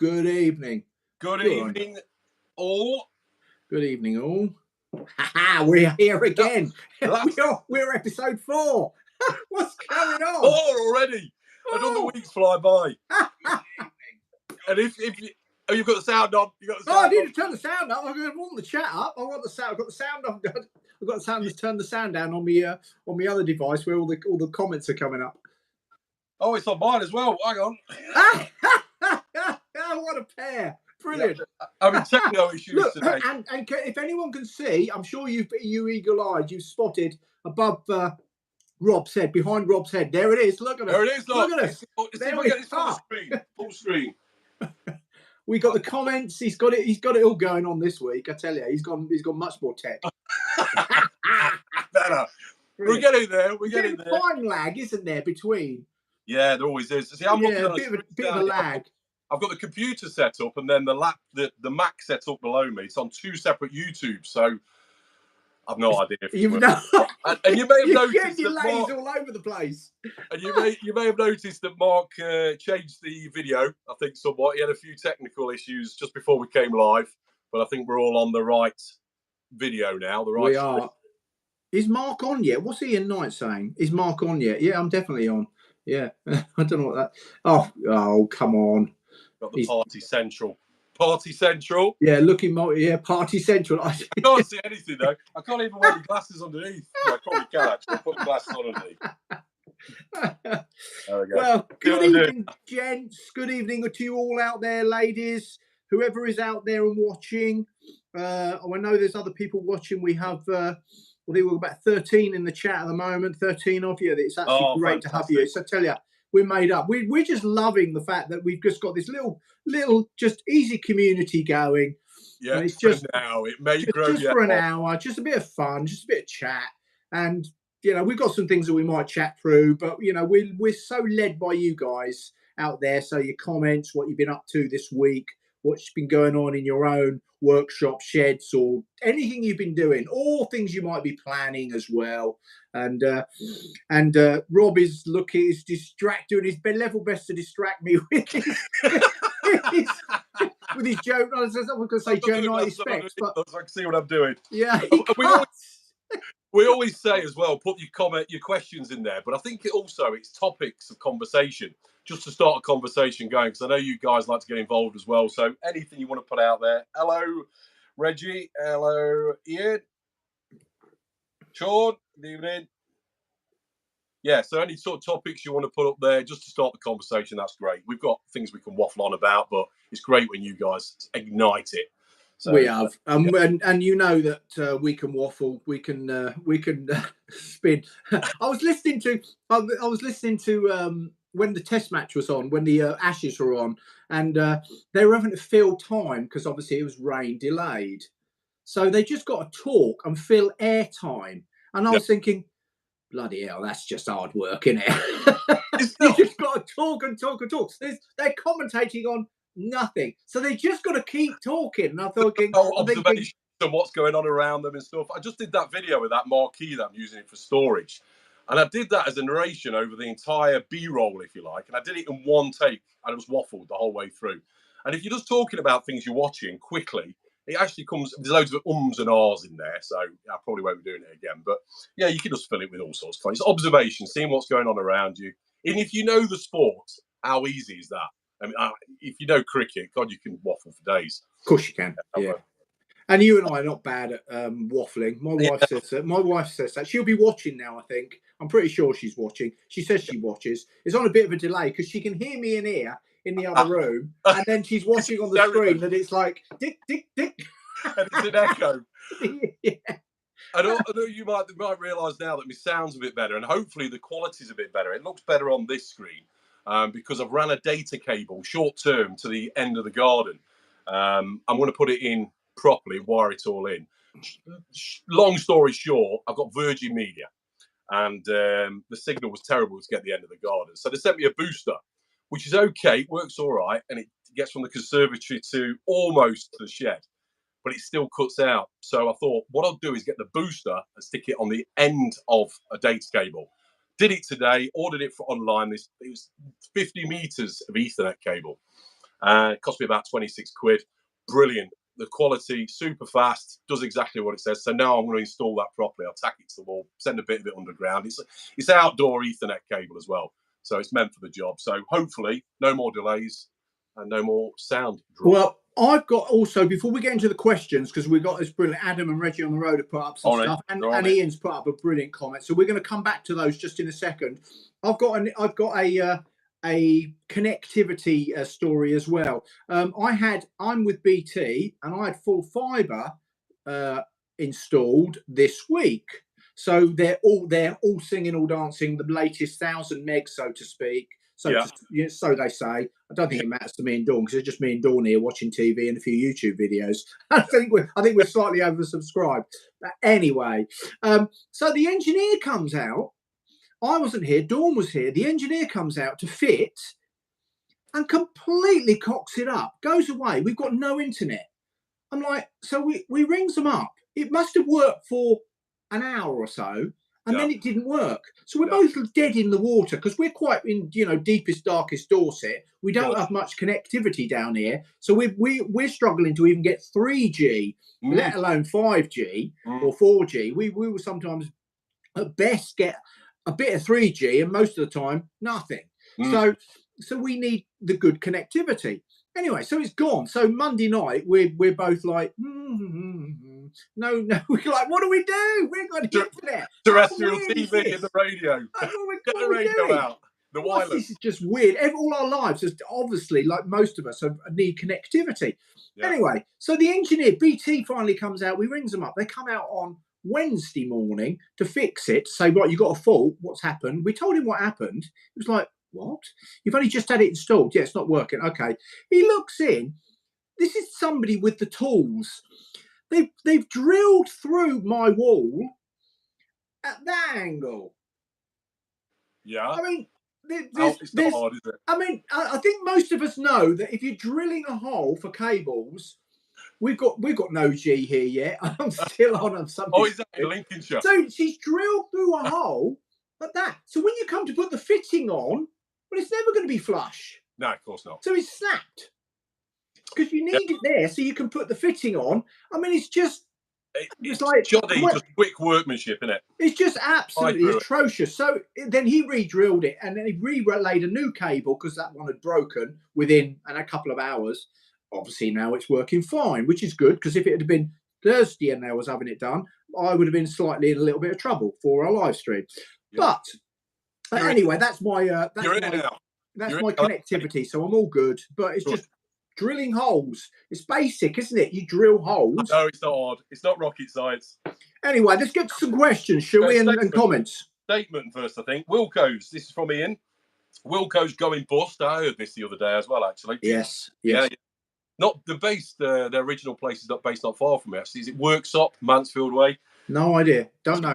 good evening. Good evening, all. Good evening, all. We're here again. We're episode 4. What's going on? 4 already. Another week's fly by. And if you've got the sound on, I need to turn the sound up. I want the chat up. I've got the sound on. I've got the sound to turn the sound down on my other device where all the comments are coming up. Oh, it's on mine as well. Hang on. What a pair. Brilliant. Yeah, I'm in techno issues today. And if anyone can see, I'm sure you eagle-eyed, you've spotted above Rob's head, behind Rob's head. There it is. Look at us. There it is. Look at us. See if I get this full screen. Full screen. We got the comments. He's got it all going on this week. I tell you, he's got much more tech. Better. We're getting there. We're getting there. Time lag, isn't there, between? Yeah, there always is. See, I'm looking at a bit of a lag. I've got the computer set up and then the Mac set up below me. It's on 2 separate YouTubes, so I've no idea. And you may have noticed your that Mark, all over the place. And you may have noticed that Mark changed the video. I think somewhat. He had a few technical issues just before we came live, but I think we're all on the right video now. We are. Is Mark on yet? What's Ian Knight saying? Is Mark on yet? Yeah, I'm definitely on. Yeah, I don't know what that. Oh, come on. Got the Party Central. Party Central. Yeah, Party Central. I can't see anything though. I can't even wear the glasses underneath. Well, I probably can actually. I'll put the glasses on underneath. There we go. Well, good evening, gents. Good evening to you all out there, ladies. Whoever is out there and watching. I know there's other people watching. We have. We're about 13 in the chat at the moment. 13 of you. It's actually great to have you. So I tell you, we're made up. We're just loving the fact that we've just got this little, just easy community going. Yeah, and it's just now it may grow just for an hour, just a bit of fun, just a bit of chat, and we've got some things that we might chat through. But we're so led by you guys out there. So your comments, what you've been up to this week, what's been going on in your own workshop, sheds, or anything you've been doing, all things you might be planning as well. And Rob is doing his level best to distract me with his Joe. I was going to say Joe 90 specs, but I can see what I'm doing. Yeah, we always say as well, put your questions in there. But I think it's topics of conversation, just to start a conversation going, because I know you guys like to get involved as well. So anything you want to put out there. Hello, Reggie. Hello, Ian. Sean, good evening. Yeah, so any sort of topics you want to put up there just to start the conversation, that's great. We've got things we can waffle on about, but it's great when you guys ignite it. So, we have, and you know that we can waffle, we can spin. I was listening to when the test match was on, when the Ashes were on, and they were having to fill time because obviously it was rain delayed, so they just got to talk and fill air time. And I was thinking, bloody hell, that's just hard work, isn't it? You just got to talk and talk and talk. They're commentating on nothing, so they just got to keep talking. And I'm thinking, observation and what's going on around them and stuff. I just did that video with that marquee that I'm using it for storage, and I did that as a narration over the entire B-roll, if you like, and I did it in one take, and it was waffled the whole way through. And if you're just talking about things you're watching quickly, it actually there's loads of ums and ahs in there, so I probably won't be doing it again. But yeah, you can just fill it with all sorts of things. Observation, seeing what's going on around you. And if you know the sport, how easy is that? I mean, if you know cricket, God, you can waffle for days. Of course you can. Yeah. And you and I are not bad at waffling. My wife says that. She'll be watching now, I think. I'm pretty sure she's watching. She says she watches. It's on a bit of a delay because she can hear me in here in the other room, and then she's watching on the screen, and it's like dick, dick, dick. And it's an echo. Yeah. I know you might realise now that my sound's a bit better, and hopefully the quality's a bit better. It looks better on this screen because I've ran a data cable short term to the end of the garden. I'm going to put it in properly, wire it all in. Long story short, I've got Virgin Media, and the signal was terrible to get the end of the garden. So they sent me a booster, which is okay, works all right, and it gets from the conservatory to almost to the shed, but it still cuts out. So I thought, what I'll do is get the booster and stick it on the end of a data cable. Did it today, ordered it for online. It was 50 meters of Ethernet cable. It cost me about 26 quid. Brilliant. The quality, super fast, does exactly what it says. So now I'm going to install that properly. I'll tack it to the wall, send a bit of it underground. It's outdoor Ethernet cable as well. So it's meant for the job. So hopefully no more delays and no more sound drop. Well, I've got also, before we get into the questions, because we've got this brilliant Adam and Reggie on the road have put up some stuff, and Ian's put up a brilliant comment. So we're going to come back to those just in a second. I've got a connectivity story as well. I'm with BT, and I had full fibre installed this week. So they're all singing, all dancing, the latest 1,000 meg, so to speak. So they say. I don't think it matters to me and Dawn, because it's just me and Dawn here watching TV and a few YouTube videos. I think we're slightly oversubscribed. But anyway, so the engineer comes out. I wasn't here. Dawn was here. The engineer comes out to fit and completely cocks it up. Goes away. We've got no internet. I'm like, so we rings them up. It must have worked for an hour or so, and then it didn't work. So we're both dead in the water, because we're quite in, deepest, darkest Dorset. We don't have much connectivity down here. So we're struggling to even get 3G, let alone 5G or 4G. We will sometimes at best get a bit of 3G, and most of the time nothing. So we need the good connectivity. Anyway, so it's gone. So Monday night, we're both like, no. We're like, what do we do? We've got internet. Terrestrial TV and the radio. Get the radio out. The wireless. This is just weird. All our lives, obviously, like most of us, need connectivity. Yeah. Anyway, so the engineer, BT, finally comes out. We rings them up. They come out on Wednesday morning to fix it. Say, right, you got a fault. What's happened? We told him what happened. He was like, what? You've only just had it installed. Yeah, it's not working. Okay. He looks in. This is somebody with the tools. They've drilled through my wall at that angle. Yeah. I mean, it's not hard, is it? I mean, I think most of us know that if you're drilling a hole for cables, we've got no G here yet. I'm still on something. Oh, is that in Lincolnshire? So she's drilled through a hole like that. So when you come to put the fitting on, well, it's never going to be flush. No, of course not. So it's snapped. Because you need it there so you can put the fitting on. I mean, it's like shoddy, just quick workmanship, isn't it? It's just absolutely atrocious. So then he re-drilled it, and then he re-laid a new cable, because that one had broken within a couple of hours. Obviously now it's working fine, which is good, because if it had been Thursday and I was having it done, I would have been slightly in a little bit of trouble for our live stream. Yeah. But anyway, that's my connectivity, so I'm all good. But it's just drilling holes. It's basic, isn't it? You drill holes. No, it's not hard. It's not rocket science. Anyway, let's get to some questions, shall we, and comments. Statement first, I think. Wilco's. This is from Ian. Wilco's going bust. I heard this the other day as well, actually. Yes. Yeah. Not the base. The original place is not based not far from me. Actually, is it Worksop, Mansfield Way? No idea. Don't know.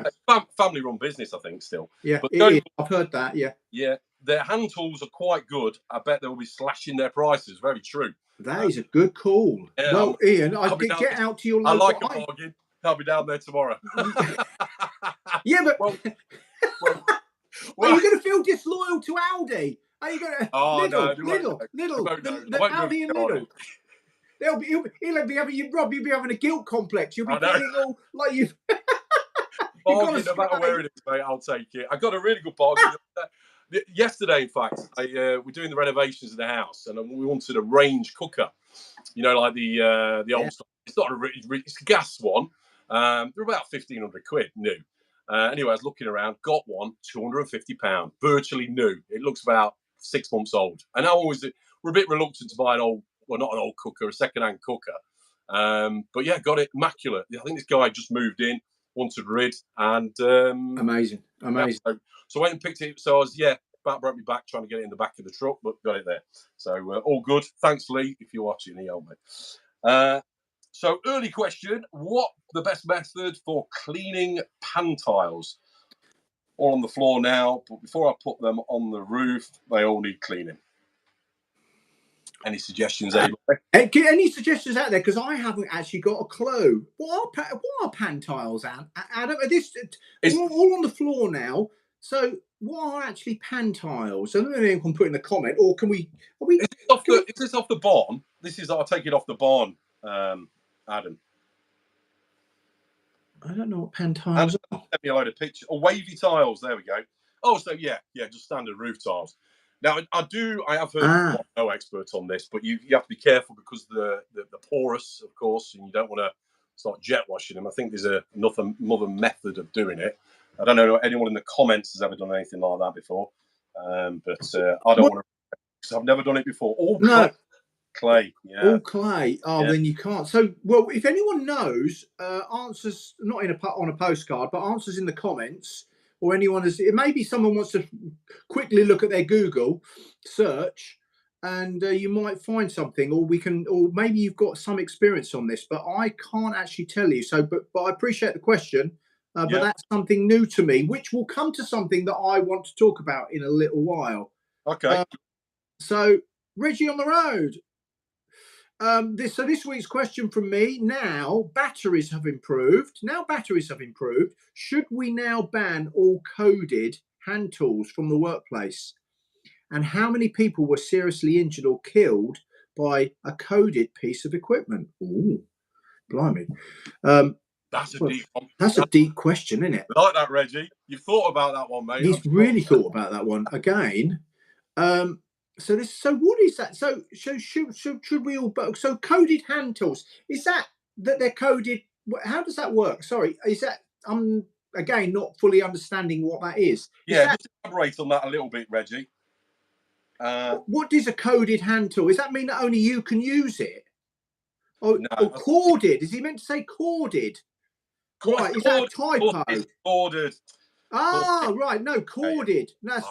Family-run business, I think, still. Yeah, but I've heard that. Yeah. Yeah, their hand tools are quite good. I bet they'll be slashing their prices. Very true. That is a good call. Yeah, well, Ian, I'll get out to your local. I like a bargain. I'll be down there tomorrow. Yeah, but are you going to feel disloyal to Aldi? Are you going to Lidl? Aldi and Lidl. He'll be having Rob. You'll be having a guilt complex. You'll be feeling all like you've. Bargain, no matter where it is, mate, I'll take it. I got a really good bargain. Yesterday, in fact, we're doing the renovations of the house, and we wanted a range cooker. Like the old stuff. It's not it's a gas one. They're about 1,500 quid new. Anyway, I was looking around, got one, £250, virtually new. It looks about 6 months old. And we're a bit reluctant to buy not an old cooker, a second-hand cooker. But yeah, got it, immaculate. I think this guy just moved in, wanted rid, and amazing. Yeah, so I went and picked it. So I was about broke me back trying to get it in the back of the truck, but got it there. So all good. Thanks, Lee, if you're watching, mate. So early question: what the best method for cleaning pan tiles? All on the floor now, but before I put them on the roof, they all need cleaning. Any suggestions, any suggestions out there? Because I haven't actually got a clue. What are pan tiles, Adam? This all on the floor now. So what are actually pan tiles? I don't know if anyone can put in a comment, or can we? Are we? Is this off the barn? This is. I'll take it off the barn, Adam. I don't know what pan tiles are. Send me a load of pictures. Or wavy tiles. There we go. Oh, so yeah, just standard roof tiles. Now I have heard. I'm no expert on this, but you have to be careful because the porous, of course, and you don't want to start jet washing them. I think there's another method of doing it. I don't know if anyone in the comments has ever done anything like that before, but I don't want to because I've never done it before. All clay, yeah. All clay. Oh, yeah. Then you can't. So, well, if anyone knows answers, not on a postcard, but answers in the comments, or anyone has, maybe someone wants to quickly look at their Google search, and you might find something, or maybe you've got some experience on this, but I can't actually tell you. So, but I appreciate the question. But that's something new to me, which will come to something that I want to talk about in a little while. Okay. So, Reggie on the road. This week's question from me. Now batteries have improved. Should we now ban all coded hand tools from the workplace? And how many people were seriously injured or killed by a coded piece of equipment? Ooh, blimey. That's a deep one. That's a deep question, isn't it? I like that, Reggie. You've thought about that one, mate. He's really thought about that one again. So what is that? So should we all? So coded hand tools, is that they're coded? How does that work? Sorry, is that I'm again not fully understanding what that is. Just elaborate on that a little bit, Reggie. What is a coded hand tool? Does that mean that only you can use it? Or corded? Is he meant to say corded? Right, is that a typo? It's corded. Right. No, corded. That's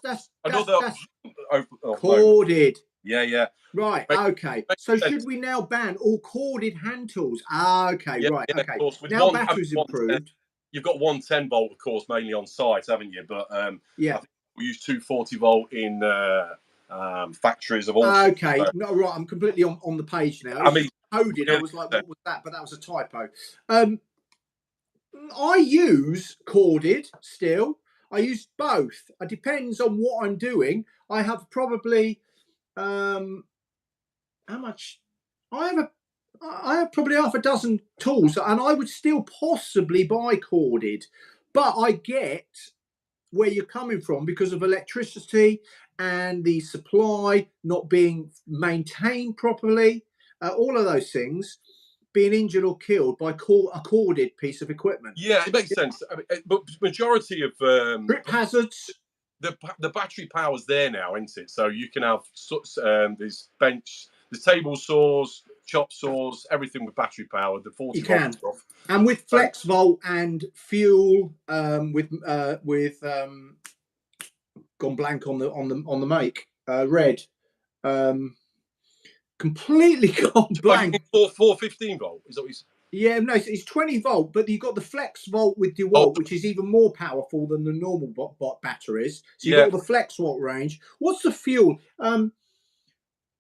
corded. Yeah. Right. Okay. So should we now ban all corded hand tools? Okay. Right. Okay. Of course, now batteries improved. You've got 110 volt, of course, mainly on site, haven't you? But I think we use 240 volt in factories of all. Okay. No, right. I'm completely on the page now. I mean, coded. I was like, what was that? But that was a typo. I use corded still. I use both. It depends on what I'm doing. I have probably how much? I have probably half a dozen tools, and I would still possibly buy corded, but I get where you're coming from because of electricity and the supply not being maintained properly. All of those things. Being injured or killed by a corded piece of equipment. Yeah, it makes sense. I mean, but majority of trip hazards. The battery power's there now, isn't it? So you can have there's table saws, chop saws, everything with battery power. The 40 you can, stuff. And with flex volt and fuel, with gone blank on the make red. Completely gone blank. 415 volt, is that what you said? Yeah, no, it's 20 volt, but you've got the flex volt with DeWalt, which is even more powerful than the normal bot batteries. So you've got the flex volt range. What's the fuel? I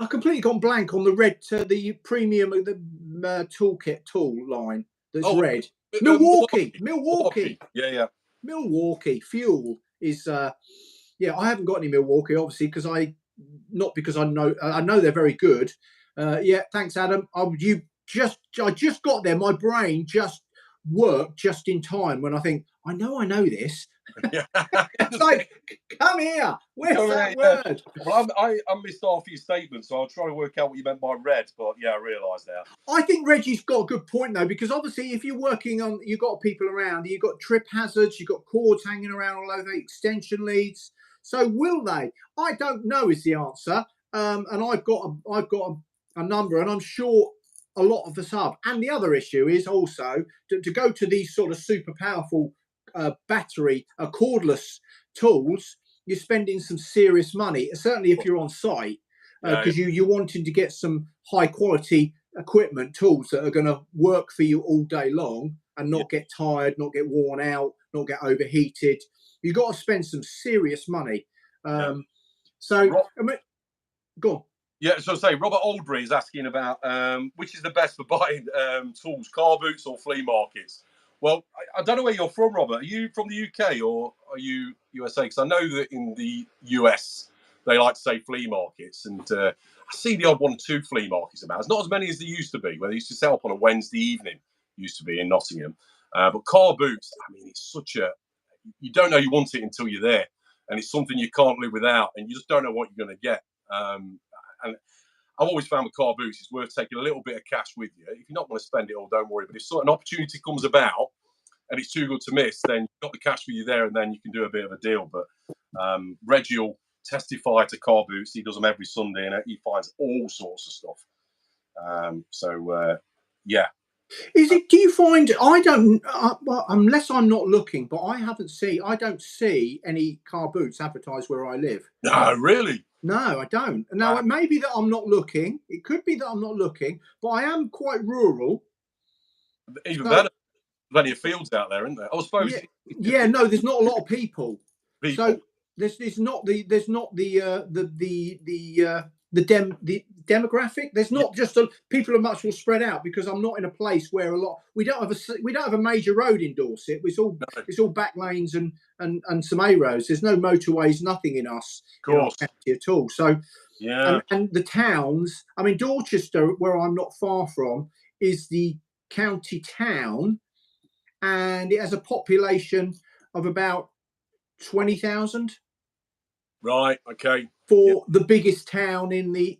completely gone blank on the red, the premium, the toolkit tool line that's red. Milwaukee. Yeah. Milwaukee fuel is. I haven't got any Milwaukee, obviously, because I know they're very good. Thanks, Adam. I just got there. My brain just worked just in time when I think I know this. It's like, come here. Where's that word? Well, I missed half your statement, so I'll try to work out what you meant by red. But I realise now. I think Reggie's got a good point though, because obviously, if you're working on, you've got people around, you've got trip hazards, you've got cords hanging around all over, extension leads. So will they? I don't know is the answer. And I've got a number, and I'm sure a lot of the sub. And the other issue is also to go to these sort of super powerful battery cordless tools. You're spending some serious money, certainly if you're on site, because you're wanting to get some high quality equipment, tools that are going to work for you all day long and not get tired, not get worn out, not get overheated. You've got to spend some serious money. So, go on. Yeah, so say Robert Oldbury is asking about which is the best for buying tools, car boots or flea markets. Well, I don't know where you're from, Robert. Are you from the UK or are you USA? Because I know that in the US they like to say flea markets, and I see the odd 1 or 2 flea markets about. There's not as many as there used to be, where they used to sell up on a Wednesday evening. Used to be in Nottingham, but car boots. I mean, it's such a, you don't know you want it until you're there, and it's something you can't live without, and you just don't know what you're going to get. And I've always found with car boots, it's worth taking a little bit of cash with you. If you're not going to spend it all, don't worry. But if an opportunity comes about and it's too good to miss, then you've got the cash with you there, and then you can do a bit of a deal. But Reggie will testify to car boots. He does them every Sunday, and he finds all sorts of stuff. Yeah. Is it? Do you find? I don't. Well, unless I'm not looking, but I don't see any car boots advertised where I live. No, really. No, I don't. Now, it may be that I'm not looking. It could be that I'm not looking, but I am quite rural. Even better. Plenty of fields out there, isn't there? I suppose. Yeah. No, there's not a lot of people. So there's not the demographic. There's not just people are much more spread out, because I'm not in a place where we don't have a major road in Dorset. It's all back lanes and some A roads. There's no motorways, nothing in us, of course, at all. So yeah, and the towns. I mean, Dorchester, where I'm not far from, is the county town, and it has a population of about 20,000. Right. Okay. For the biggest town in the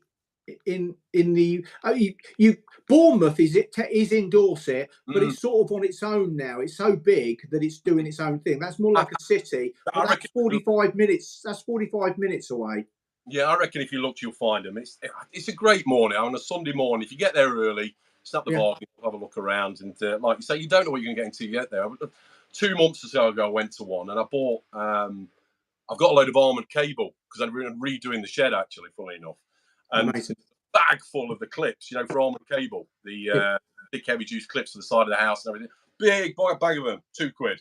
Bournemouth is in Dorset, but it's sort of on its own now. It's so big that it's doing its own thing. That's more like a city. But that's 45 minutes. That's 45 minutes away. Yeah, I reckon if you look, you'll find them. It's a great morning on a Sunday morning. If you get there early, snap the bargain, have a look around, and like you say, you don't know what you're going to get until you get there. 2 months or so ago, I went to one, and I bought. I've got a load of armoured cable because I'm redoing the shed, actually, funnily enough. And Amazing. A bag full of the clips, for armoured cable, the big heavy duty clips to the side of the house and everything. Big bag of them, £2.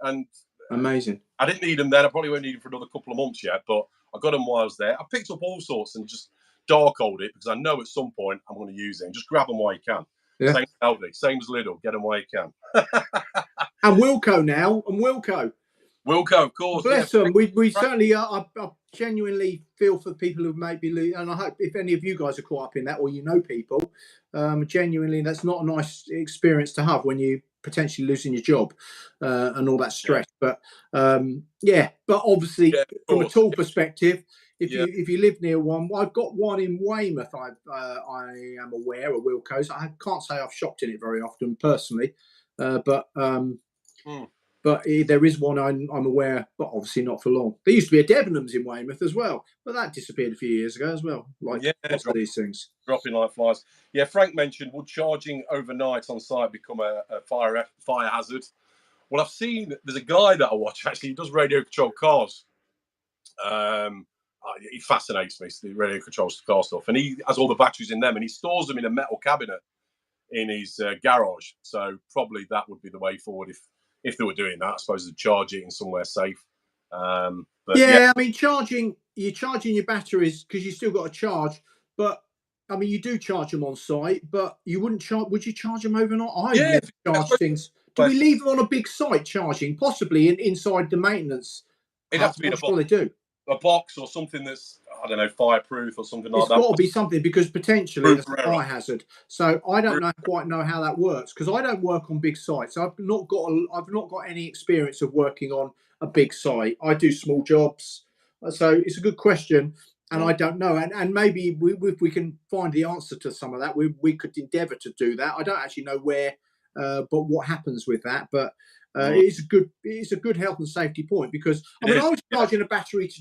And amazing. I didn't need them then. I probably won't need them for another couple of months yet, but I got them while I was there. I picked up all sorts and just dark-holed it because I know at some point I'm going to use it. And just grab them while you can. Yeah. Same as Aldi, same as Lidl. Get them while you can. And Wilco now, and Wilco, of course. Bless them. We certainly I genuinely feel for people who may be, and I hope if any of you guys are caught up in that, or people, genuinely, that's not a nice experience to have when you potentially losing your job and all that stress. Yeah. But obviously from a tool perspective, if you live near one, I've got one in Weymouth. I am aware of Wilco's. I can't say I've shopped in it very often personally, but there is one I'm aware, but obviously not for long. There used to be a Debenhams in Weymouth as well, but that disappeared a few years ago as well. Lots of these things. Dropping like flies. Yeah, Frank mentioned, would charging overnight on site become a fire hazard? Well, I've seen, there's a guy that I watch, actually, he does radio controlled cars. He fascinates me, the radio controlled car stuff. And he has all the batteries in them, and he stores them in a metal cabinet in his garage. So probably that would be the way forward if they were doing that. I suppose they'd charge it in somewhere safe. I mean, you're charging your batteries because you still got to charge. But I mean, you do charge them on site, but you wouldn't charge. Would you charge them overnight? I never charge things. Do we leave them on a big site charging, possibly inside the maintenance? It'd have to be in a box. They do a box or something that's, I don't know, fireproof or something like that. It's got to be something, because potentially it's a fire hazard. So I don't quite know how that works, because I don't work on big sites. I've not got any experience of working on a big site. I do small jobs, so it's a good question, and I don't know. And maybe if we can find the answer to some of that, we could endeavour to do that. I don't actually know where, but what happens with that, but. It's a good health and safety point, because I was charging a battery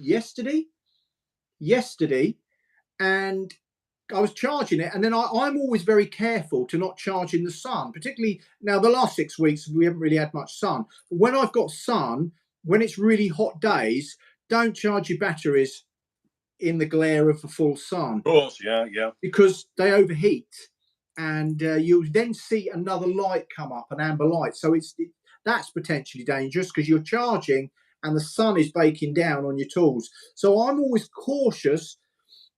yesterday, and I was charging it, and then I'm always very careful to not charge in the sun, particularly now. The last 6 weeks we haven't really had much sun, but when I've got sun, when it's really hot days, don't charge your batteries in the glare of the full sun. Of course, yeah, because they overheat. And you'll then see another light come up, an amber light. So that's potentially dangerous, because you're charging and the sun is baking down on your tools. So I'm always cautious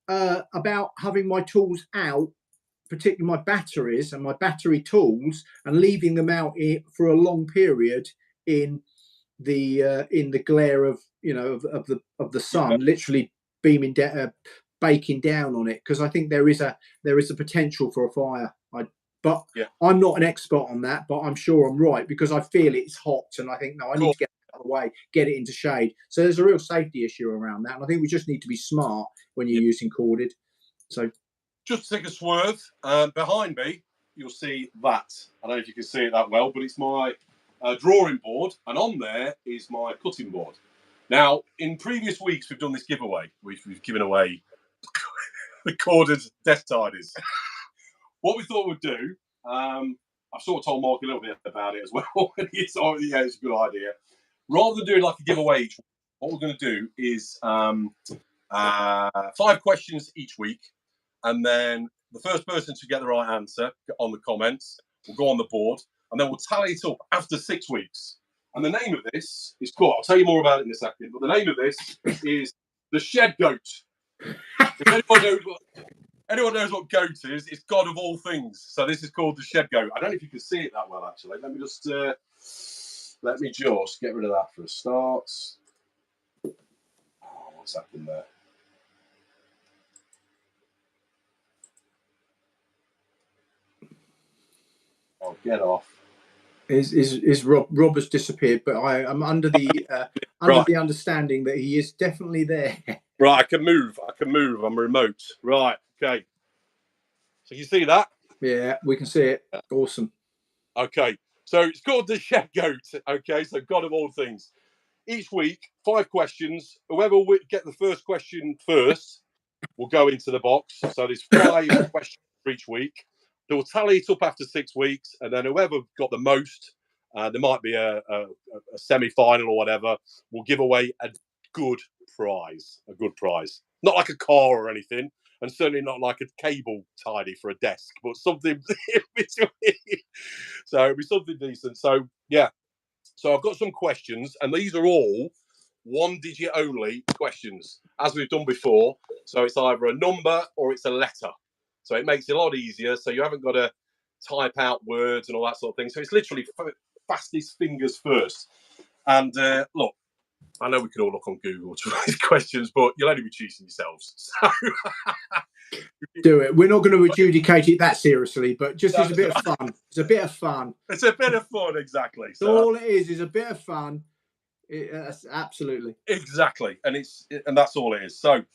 about having my tools out particularly my batteries and my battery tools, and leaving them out for a long period in the glare of of the sun, literally beaming down, baking down on it, because I think there is a potential for a fire. But I'm not an expert on that, but I'm sure I'm right, because I feel it's hot and I think, no, I need to get it out of the way, get it into shade. So there's a real safety issue around that, and I think we just need to be smart when you're using corded. So just to take a swerve, behind me you'll see that. I don't know if you can see it that well, but it's my drawing board, and on there is my cutting board. Now, in previous weeks, we've done this giveaway. We've given away the corded desk tidies. What we thought we'd do, I've sort of told Mark a little bit about it as well. It's a good idea. Rather than doing like a giveaway each week, what we're going to do is 5 questions each week, and then the first person to get the right answer on the comments will go on the board, and then we'll tally it up after 6 weeks. And the name of this is cool. I'll tell you more about it in a second. But the name of this is the Shed Goat. If anyone knows what goat is, it's God of all things. So this is called the Shed Goat. I don't know if you can see it that well, actually. Let me just get rid of that for a start. Oh, what's happened there? Oh, get off. Rob has disappeared, but I am under the the understanding that he is definitely there. Right, I can move. I'm remote. Right, okay. So you see that? Yeah, we can see it. Awesome. Okay, so it's called the Shed Goat. Okay, so God of all things. Each week, 5 questions. Whoever will get the first question first will go into the box. So there's 5 questions for each week. They will tally it up after 6 weeks, and then whoever got the most, there might be a semi-final or whatever, will give away a good prize. Not like a car or anything, and certainly not like a cable tidy for a desk, but something in between. So it'll be something decent. So, yeah. So I've got some questions, and these are all 1-digit only questions, as we've done before. So it's either a number or it's a letter. So it makes it a lot easier. So you haven't got to type out words and all that sort of thing. So it's literally fastest fingers first. And look, I know we could all look on Google to these questions, but you'll only be cheating yourselves. So do it. We're not going to adjudicate it that seriously, but just as a bit of fun. It's a bit of fun. It's a bit of fun, exactly. So all it is a bit of fun. Absolutely. Exactly. And that's all it is. So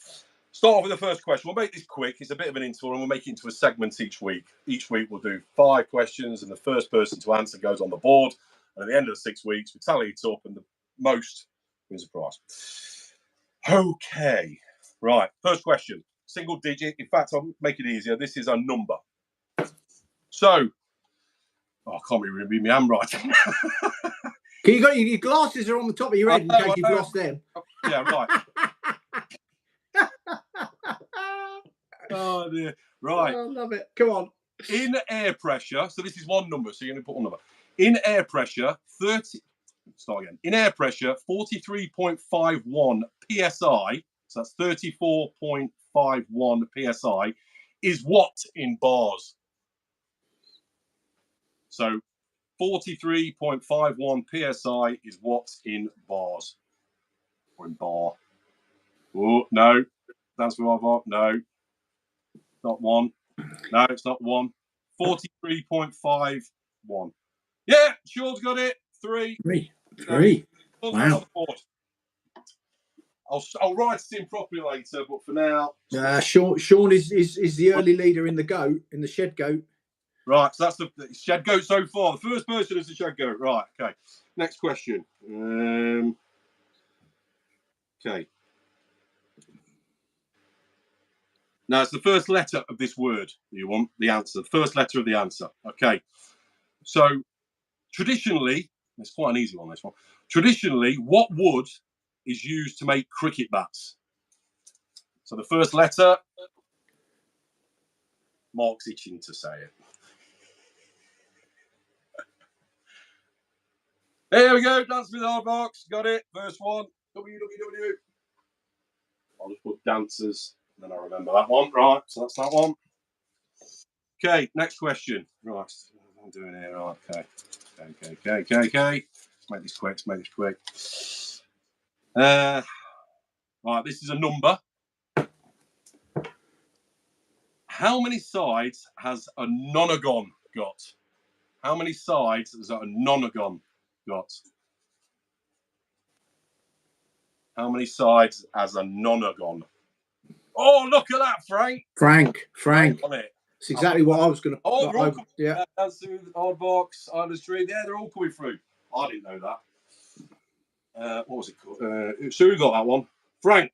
start off with the first question. We'll make this quick. It's a bit of an interval, and we'll make it into a segment each week. Each week we'll do 5 questions, and the first person to answer goes on the board. And at the end of the 6 weeks, we tally it up, and the most wins a prize. Okay. Right. First question. Single digit. In fact, I'll make it easier. This is a number. So, I can't really read my handwriting. You got your glasses are on the top of your head in case you've lost them. Yeah, right. Oh dear. Right. Oh, I love it. Come on. In air pressure, so this is one number, so you're going to put one number. In air pressure, In air pressure, 43.51 psi, so that's 34.51 psi, is what in bars? So 43.51 psi is what in bars? Or in bar? Oh, no. That's what I thought. No. Not one. No, it's not one. 43.51. Yeah, Sean's got it. 3. Wow. I'll write it in properly later, but for now. Sean is the early leader in the Shed Goat. Right, so that's the Shed Goat so far. The first person is the Shed Goat. Right, okay. Next question. Okay. Now, it's the first letter of this word you want, the answer. The first letter of the answer. Okay. So, traditionally, it's quite an easy one, this one. Traditionally, what wood is used to make cricket bats? So, the first letter, Mark's itching to say it. There we go. Dance with Hard Marks. Got it. First one. www. I'll just put dancers. And then I remember that one. Right. So that's that one. Okay, next question. Right, I'm doing it. Right, okay. Let's make this quick. Right, this is a number. How many sides has a nonagon got? How many sides has a nonagon got? How many sides has a nonagon? Oh, look at that, Frank. Frank. On it. It's exactly what I was going to. Oh, they're all coming. Yeah. Odd box, Island Street. Yeah, they're all coming through. I didn't know that. What was it called? So who got that one? Frank.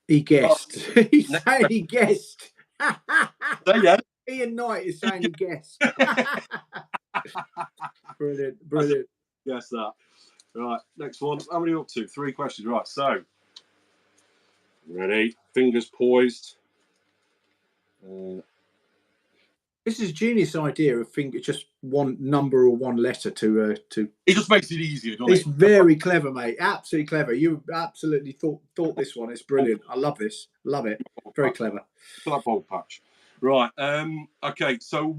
He guessed. He's saying he guessed. Yeah. Ian Knight is saying he guessed. Brilliant. Guess that. Right, next one. How many up to? 3 questions. Right, so ready, fingers poised. This is a genius idea of just one number or one letter to. It just makes it easier, doesn't It's very clever, mate. Absolutely clever. You absolutely thought this one. It's brilliant. I love this. Love it. Very clever. That bold patch. Right. Okay. So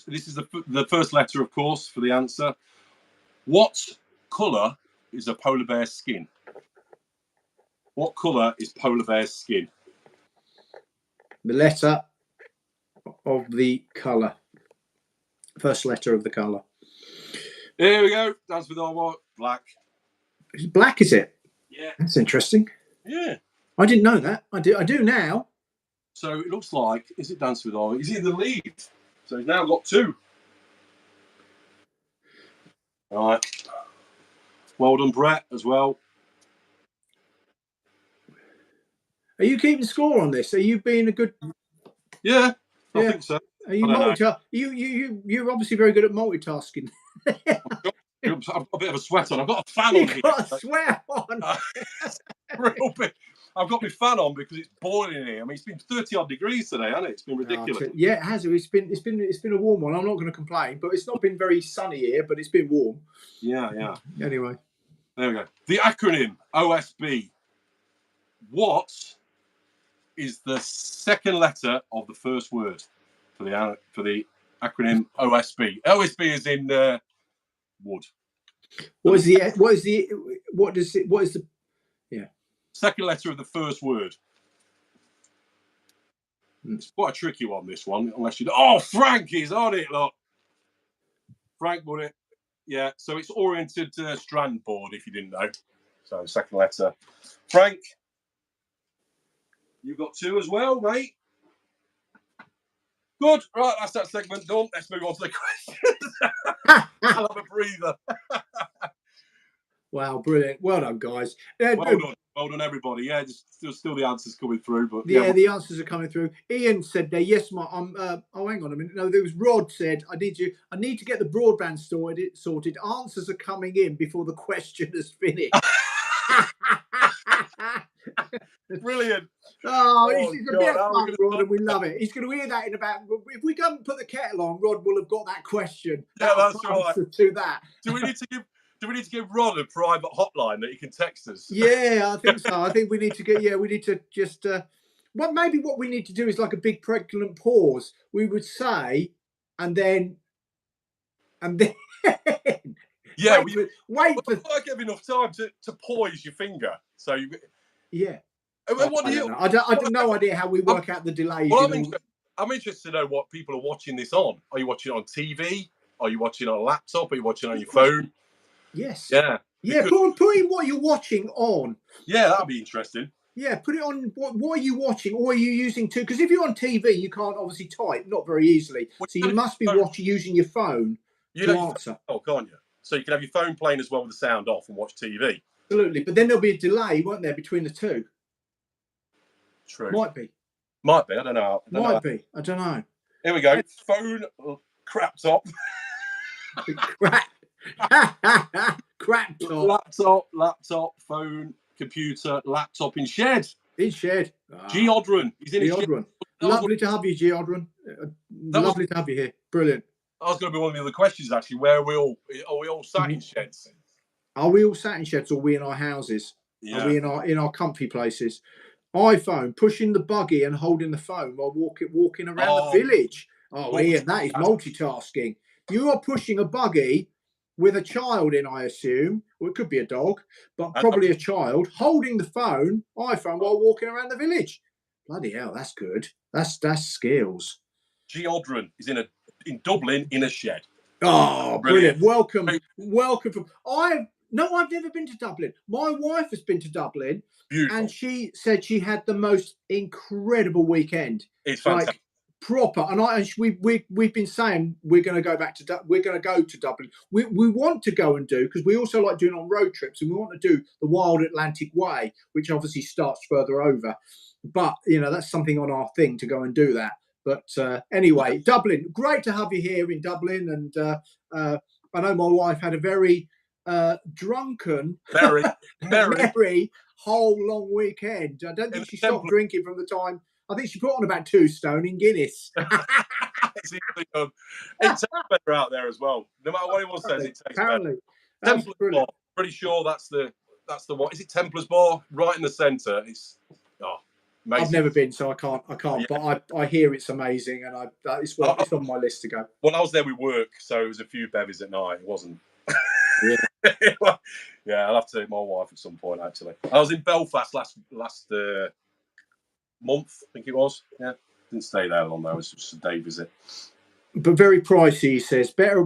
this is the first letter, of course, for the answer. What colour is a polar bear's skin? What colour is polar bear's skin? The letter of the colour. First letter of the colour. Here we go. Dance with our what? Black. It's black, is it? Yeah. That's interesting. Yeah. I didn't know that. I do now. So it looks like, is it Dance with Our? Is he in the lead? So he's now got 2. All right. Well done, Brett, as well. Are you keeping score on this? Are you being a good? Yeah, I think so. Are you you're obviously very good at multitasking. I've got a bit of a sweat on. I've got a fan on. You've got a sweat on. Real bit. I've got my fan on because it's boiling in here. I mean, it's been 30 odd degrees today, hasn't it? It's been ridiculous. Yeah, it has. It's been a warm one. I'm not going to complain, but it's not been very sunny here. But it's been warm. Yeah. Anyway, there we go. The acronym OSB. What is the second letter of the first word for the acronym OSB? OSB is in wood. What is the second letter of the first word? It's quite a tricky one, this one, unless you. Oh, Frank is on it, look. Frank won it. Yeah, so it's oriented strand board, if you didn't know. So second letter. Frank, you've got 2 as well, mate. Good. Right, that's that segment done. Let's move on to the questions. I'll have a breather. Wow, brilliant. Well done, guys. Well done, everybody. Yeah, still the answers coming through, but the answers are coming through. Ian said there, yes, hang on a minute. No, there was Rod said, I need to get the broadband sorted. Answers are coming in before the question is finished. Brilliant. He's a bit of fun, Rod, and we love it. He's going to hear that in about. If we go and put the kettle on, Rod will have got that question. Yeah, that's right. To that. Do we need to give Rod a private hotline that he can text us? Yeah, I think so. I think we need to get. Yeah, we need to just. Maybe what we need to do is like a big pregnant pause. We would say, and then. Yeah, wait for. I give enough time to poise your finger. So you. Yeah. What do you? I have no idea how we work out the delays. Well, I'm interested to know what people are watching this on. Are you watching it on TV? Are you watching it on a laptop? Are you watching it on your phone? Yes. Yeah. Yeah. Put in what you're watching on. Yeah, that'd be interesting. Yeah, put it on. What are you watching, or are you using to? Because if you're on TV, you can't obviously type, not very easily. So you must be using your phone to answer. Oh, can't you? So you can have your phone playing as well with the sound off and watch TV. Absolutely, but then there'll be a delay, won't there, between the two? True. Might be. I don't know. I don't know. Here we go. Phone, crap top. Crap top. Laptop, phone, computer, laptop in shed. In shed. Geodron. He's in Geodron. Lovely to have you, Geodron. Lovely to have you here. Brilliant. That was going to be one of the other questions, actually. Where are we all sat in sheds? Are we all sat in sheds, or are we in our houses? Yeah. Are we in our comfy places? iPhone, pushing the buggy and holding the phone while walking around the Oh, village. Oh, Ian, that is multitasking. You are pushing a buggy with a child in, I assume. Well, it could be a dog, but probably a child holding the iPhone, while walking around the village. Bloody hell, that's good. That's skills. Geodron is in Dublin in a shed. Oh, brilliant. Welcome. I've never been to Dublin. My wife has been to Dublin. Beautiful. And she said she had the most incredible weekend. It's fantastic. Like, proper. And we've been saying we're going to go to Dublin. We want to go and do, because we also like doing on road trips, and we want to do the Wild Atlantic Way, which obviously starts further over. But that's something on our thing to go and do that. But anyway, Dublin, great to have you here in Dublin. And I know my wife had a very drunken, very merry whole long weekend. I don't think she stopped drinking from the time. I think she put on about 2 stone in Guinness. It tastes better out there as well. No matter what anyone says, it tastes better. Templars Bar, pretty sure that's the one. Is it Templars Bar right in the centre? It's amazing. I've never been, so I can't. Yeah. But I hear it's amazing, and it's on my list to go. Well, I was there with work, so it was a few bevies at night. It wasn't. Yeah. Yeah, I'll have to take my wife at some point. Actually, I was in Belfast last month, I think it was. Yeah, didn't stay there long though. It was just a day visit. But very pricey, he says. Better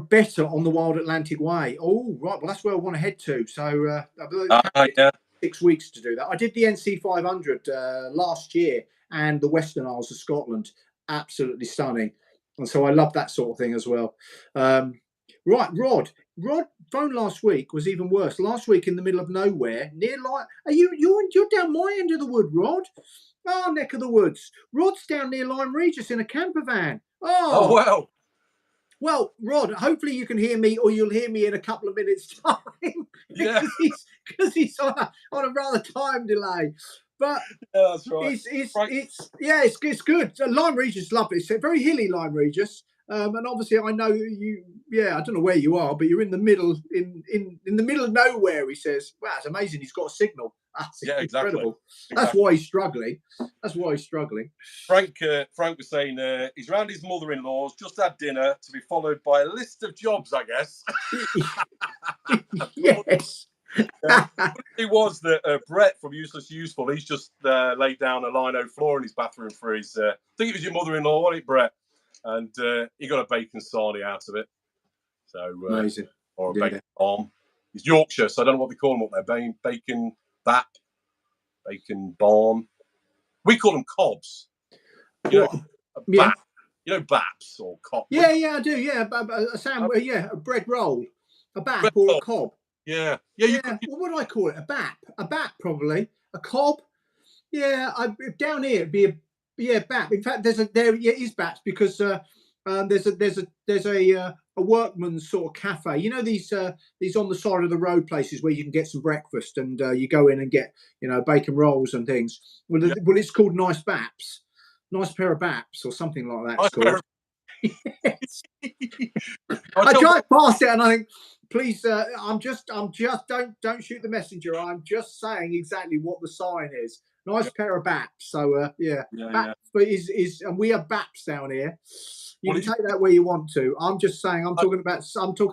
on the Wild Atlantic Way. Oh, right. Well, that's where I want to head to. So, yeah. 6 weeks to do that. I did the NC 500 last year, and the Western Isles of Scotland. Absolutely stunning. And so I love that sort of thing as well. Right, Rod, phone last week was even worse. Last week in the middle of nowhere, near you're down my end of the wood, Rod. Oh, neck of the woods. Rod's down near Lyme Regis in a camper van. Oh wow. Well, Rod, hopefully you can hear me, or you'll hear me in a couple of minutes' time. Yeah. Because he's on a rather time delay. But yeah, that's right. It's good. Lyme Regis is lovely. It's a very hilly Lyme Regis. And obviously I know you, I don't know where you are, but you're in the middle, in the middle of nowhere, he says. Wow, it's amazing. He's got a signal. That's incredible. Exactly. That's why he's struggling. Frank was saying he's around his mother-in-law's, just had dinner, to be followed by a list of jobs, I guess. Yes. It was that Brett from Useless Useful, he's just laid down a lino floor in his bathroom for his, I think it was your mother-in-law, wasn't it, Brett? And he got a bacon sarnie out of it. So amazing. Or a bacon arm. It's Yorkshire, so I don't know what they call them up there. Bacon bap, bacon barn. We call them cobs. You know baps or cob. Yeah, I do. Yeah, a bread roll, a bap or a cob. Yeah. What would I call it? A bap probably. A cob. Yeah, down here it'd be bap. In fact, there is baps, because there's a workman's sort of cafe. You know, these on the side of the road places where you can get some breakfast, and you go in and get bacon rolls and things. Well, it's called Nice Baps, nice pair of baps or something like that. It's called. Yes. I drive past it and I think, please, I'm just don't shoot the messenger. I'm just saying exactly what the sign is. Nice pair of baps. So baps, but and we have baps down here. You can take that where you want to. I'm just saying, I'm talking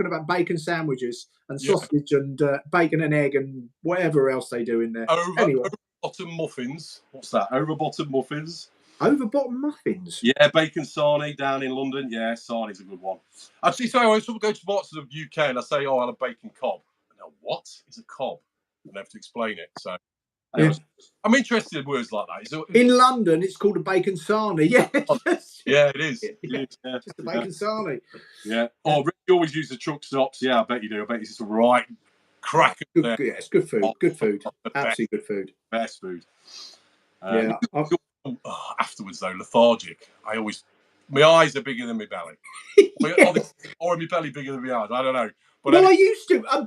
about bacon sandwiches and sausage and bacon and egg and whatever else they do in there. Over bottom muffins. What's that? Over bottom muffins. Over bottom muffins. Yeah, bacon sarnie down in London. Yeah, sarnie's a good one. Actually, so I always go to parts of the UK and I say, I'll have a bacon cob. Now, what is a cob? And I have to explain it. So I'm interested in words like that. In London, it's called a bacon sarnie. Yeah, it is. Just a bacon sarnie. Yeah. Oh, Rick, you always use the truck stops. Yeah, I bet you do. I bet it's right cracker there. Yeah, it's good food. Good food. Absolutely good food. Best food. Afterwards though, lethargic. My eyes are bigger than my belly. Or my belly bigger than my eyes. I don't know. But I used to. A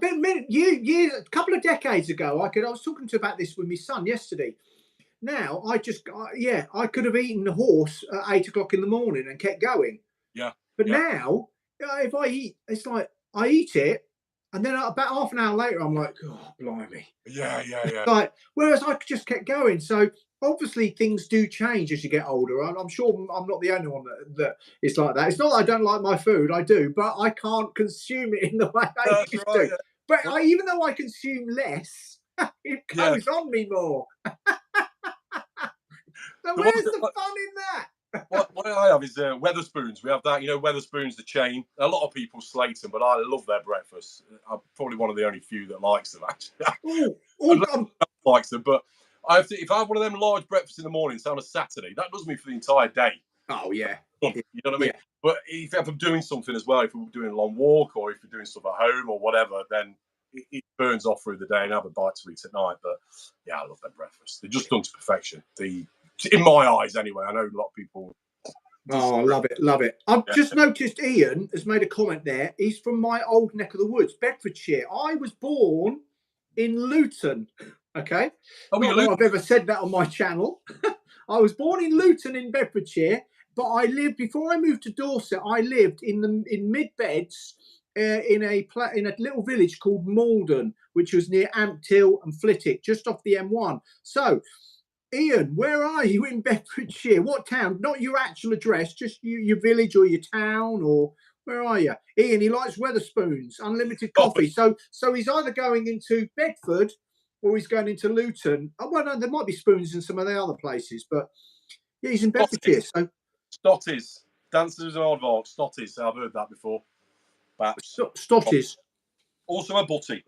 couple of decades ago, I was talking about this with my son yesterday. Now I could have eaten a horse at 8 o'clock in the morning and kept going. Yeah. But now, if I eat, it's like I eat it, and then about half an hour later, I'm like, oh, blimey. Yeah. Like, whereas I just kept going. So obviously things do change as you get older. I'm sure I'm not the only one that is like that. It's not that I don't like my food, I do, but I can't consume it in the way I That's used right. to. Yeah. But Well, even though I consume less, it yeah. goes on me more. So The ones where's that, the fun in that? what I have is Weatherspoons. We have that, Weatherspoons, the chain. A lot of people slate them, but I love their breakfast. I'm probably one of the only few that likes them, actually. Oh, I oh, likes them, but if I have one of them large breakfasts in the morning, say on a Saturday, that does me for the entire day. oh yeah. You know what I mean? Yeah. But if I'm doing something as well, if we're doing a long walk or if you're doing stuff at home or whatever, then it burns off through the day and have a bite to eat at night. But yeah, I love their breakfast. They're just done to perfection. In my eyes, anyway. I know a lot of people. Oh, I love it, love it. I've just noticed Ian has made a comment there. He's from my old neck of the woods, Bedfordshire. I was born in Luton. Okay. Oh, Not that I've ever said that on my channel. I was born in Luton in Bedfordshire, but I lived before I moved to Dorset. I lived in Mid Beds in a little village called Malden, which was near Ampthill and Flitwick, just off the M1. So, Ian, where are you in Bedfordshire? What town? Not your actual address, just your village or your town, or where are you? Ian, he likes Weatherspoons, unlimited coffee. So he's either going into Bedford or he's going into Luton. Oh, well, no, there might be spoons in some of the other places, but yeah, he's in Bedfordshire. So Stotties, Dancers of Aardvark, Stotties. I've heard that before. Perhaps. Stotties. Also a butty.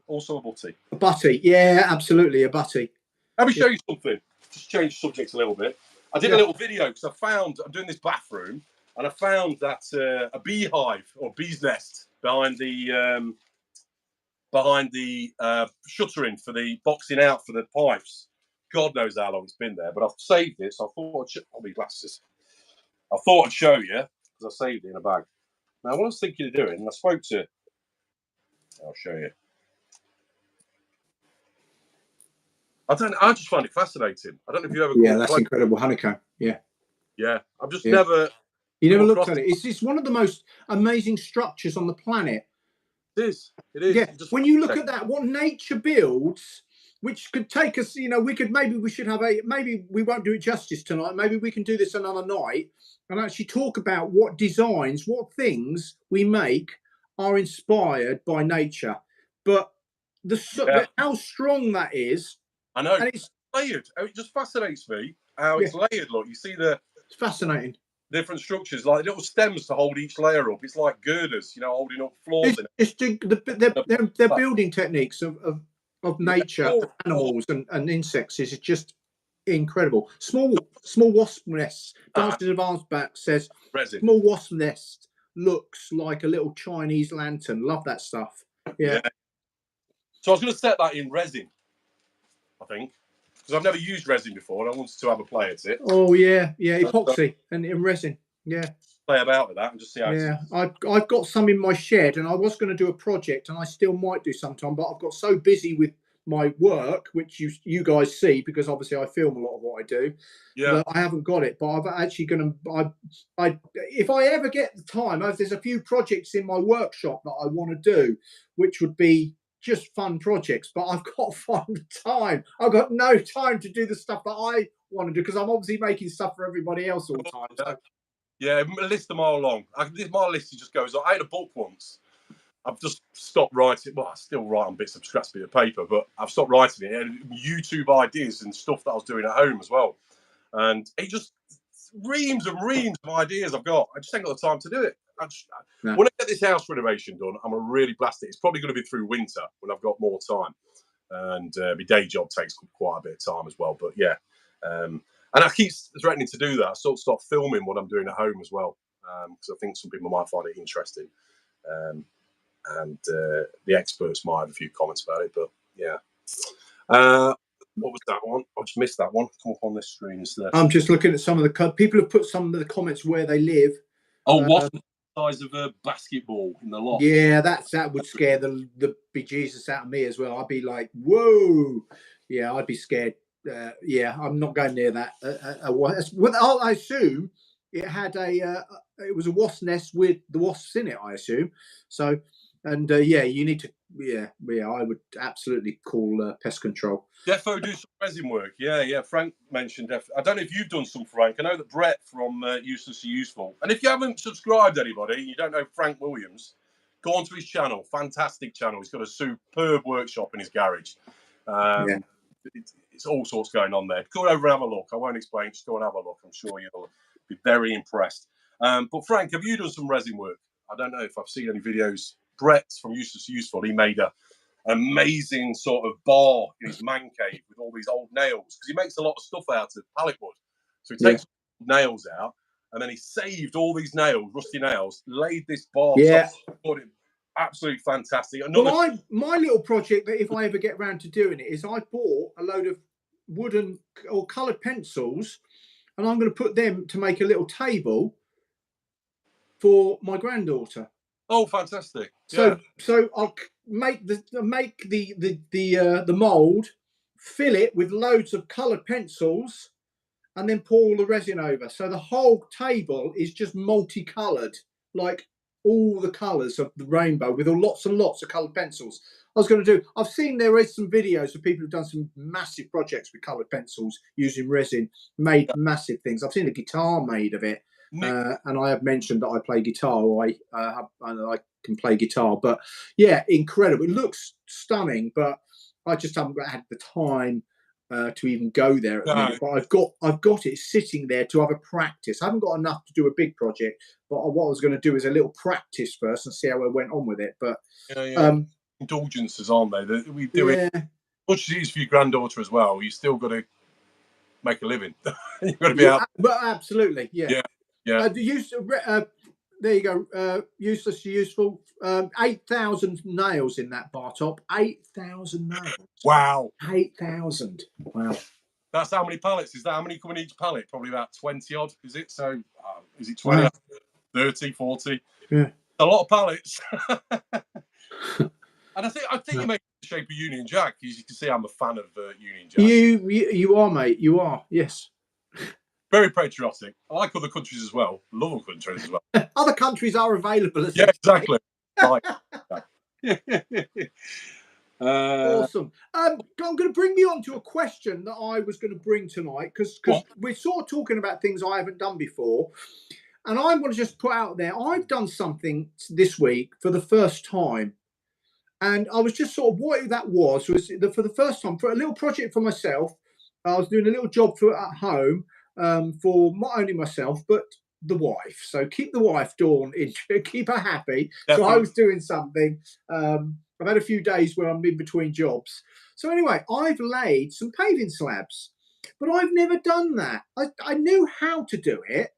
A butty. Yeah, absolutely, a butty. Let me show you something. Just change subjects a little bit. I did a little video because I'm doing this bathroom, and I found that a beehive or bee's nest behind the shuttering for the boxing out for the pipes. God knows how long it's been there, but I've saved it, so I thought I'll be glasses. I thought I'd show you because I saved it in a bag. Now, what I was thinking of doing, and I spoke to. I'll show you. I just find it fascinating. I don't know if you ever. Yeah, that's incredible honeycomb. Yeah. Yeah, I've just never. You never looked at it. It's one of the most amazing structures on the planet. It is. It is. Yeah. When you look at that, what nature builds, which could take us, we should have maybe we won't do it justice tonight. Maybe we can do this another night and actually talk about what designs, what things we make are inspired by nature. But how strong that is. I know. And it's layered. It just fascinates me how it's layered. Look, you see it's fascinating. Different structures, like little stems to hold each layer up. It's like girders, holding up floors. They're building techniques of nature, animals and insects is just incredible. Small wasp nests. Dancers of Aardvark says small wasp nest looks like a little Chinese lantern. Love that stuff. Yeah. So I was going to set that in resin, I think, because I've never used resin before and I wanted to have a play at it. Oh yeah, epoxy and in resin. Yeah. Play about with that and just see how I've got some in my shed and I was going to do a project and I still might do sometime, but I've got so busy with my work, which you guys see because obviously I film a lot of what I do. Yeah. I haven't got it, but I'm actually going to. If I ever get the time, there's a few projects in my workshop that I want to do, which would be just fun projects. But I've got to find the time. I've got no time to do the stuff that I want to do because I'm obviously making stuff for everybody else all the time. So. Yeah, a list a mile long. My list just goes on. I had a book once. I've just stopped writing. Well, I still write on bits of scraps of paper, but I've stopped writing it. And YouTube ideas and stuff that I was doing at home as well. And it just reams and reams of ideas I've got. I just ain't got the time to do it. When I get this house renovation done, I'm going to really blast it. It's probably going to be through winter when I've got more time. And my day job takes quite a bit of time as well. But yeah. And I keep threatening to do that. I sort of start filming what I'm doing at home as well. Because I think some people might find it interesting. And the experts might have a few comments about it, but yeah. What was that one? I just missed that one. Come up on this screen instead. I'm just looking at some of the people have put some of the comments where they live. Oh, what's the size of a basketball in the loft? Yeah, that would scare the bejesus out of me as well. I'd be like, whoa. Yeah, I'd be scared. Yeah, I'm not going near that. I assume it had it was a wasp nest with the wasps in it, I assume. So And yeah, you need to. Yeah, I would absolutely call pest control. Defo do some resin work. Yeah. Frank mentioned I don't know if you've done some, Frank. I know that Brett from Useless to Useful. And if you haven't subscribed, anybody, you don't know Frank Williams, go onto his channel. Fantastic channel. He's got a superb workshop in his garage. Yeah. It's all sorts going on there. Go over and have a look. I won't explain. Just go and have a look. I'm sure you'll be very impressed. But Frank, have you done some resin work? I don't know if I've seen any videos. Brett from Useless to Useful, he made an amazing sort of bar in his man cave with all these old nails, because he makes a lot of stuff out of pallet wood. So he takes nails out, and then he saved all these nails, rusty nails, laid this bar. Yeah. Top, absolutely fantastic. Well, my little project that if I ever get around to doing it is I bought a load of wooden or coloured pencils, and I'm going to put them to make a little table for my granddaughter. Oh, fantastic! So I'll make the mold, fill it with loads of coloured pencils, and then pour all the resin over. So the whole table is just multicoloured, like all the colours of the rainbow, with lots and lots of coloured pencils. I was going to do. I've seen there is some videos of people who've done some massive projects with coloured pencils using resin, made massive things. I've seen a guitar made of it. And I have mentioned that I play guitar, or I can play guitar. But yeah, incredible. It looks stunning, but I just haven't had the time to even go there at the minute. But I've got it sitting there to have a practice. I haven't got enough to do a big project, but what I was going to do is a little practice first and see how I went on with it. But indulgences, aren't they? We do it much as it is for your granddaughter as well. You still got to make a living. You've got to be out. But absolutely, yeah. Yeah. There you go. Useless to Useful. 8,000 nails in that bar top. 8,000 nails. Wow. 8,000. Wow. That's how many pallets? Is that how many come in each pallet? Probably about 20 odd, is it? So is it 20, 30, 40? Yeah. A lot of pallets. And I think you make the shape of Union Jack. As you can see, I'm a fan of Union Jack. You are, mate. You are. Yes. Very patriotic. I like other countries as well. Love other countries as well. Other countries are available. Yeah, exactly. Awesome. I'm going to bring you on to a question that I was going to bring tonight, because we're sort of talking about things I haven't done before. And I want to just put out there, I've done something this week for the first time. And I was just sort of, what that was for the first time, for a little project for myself. I was doing a little job at home. For not only myself but the wife. So keep the wife, Dawn, keep her happy. Definitely. So I was doing something. I've had a few days where I'm in between jobs. So anyway, I've laid some paving slabs, but I've never done that. I knew how to do it.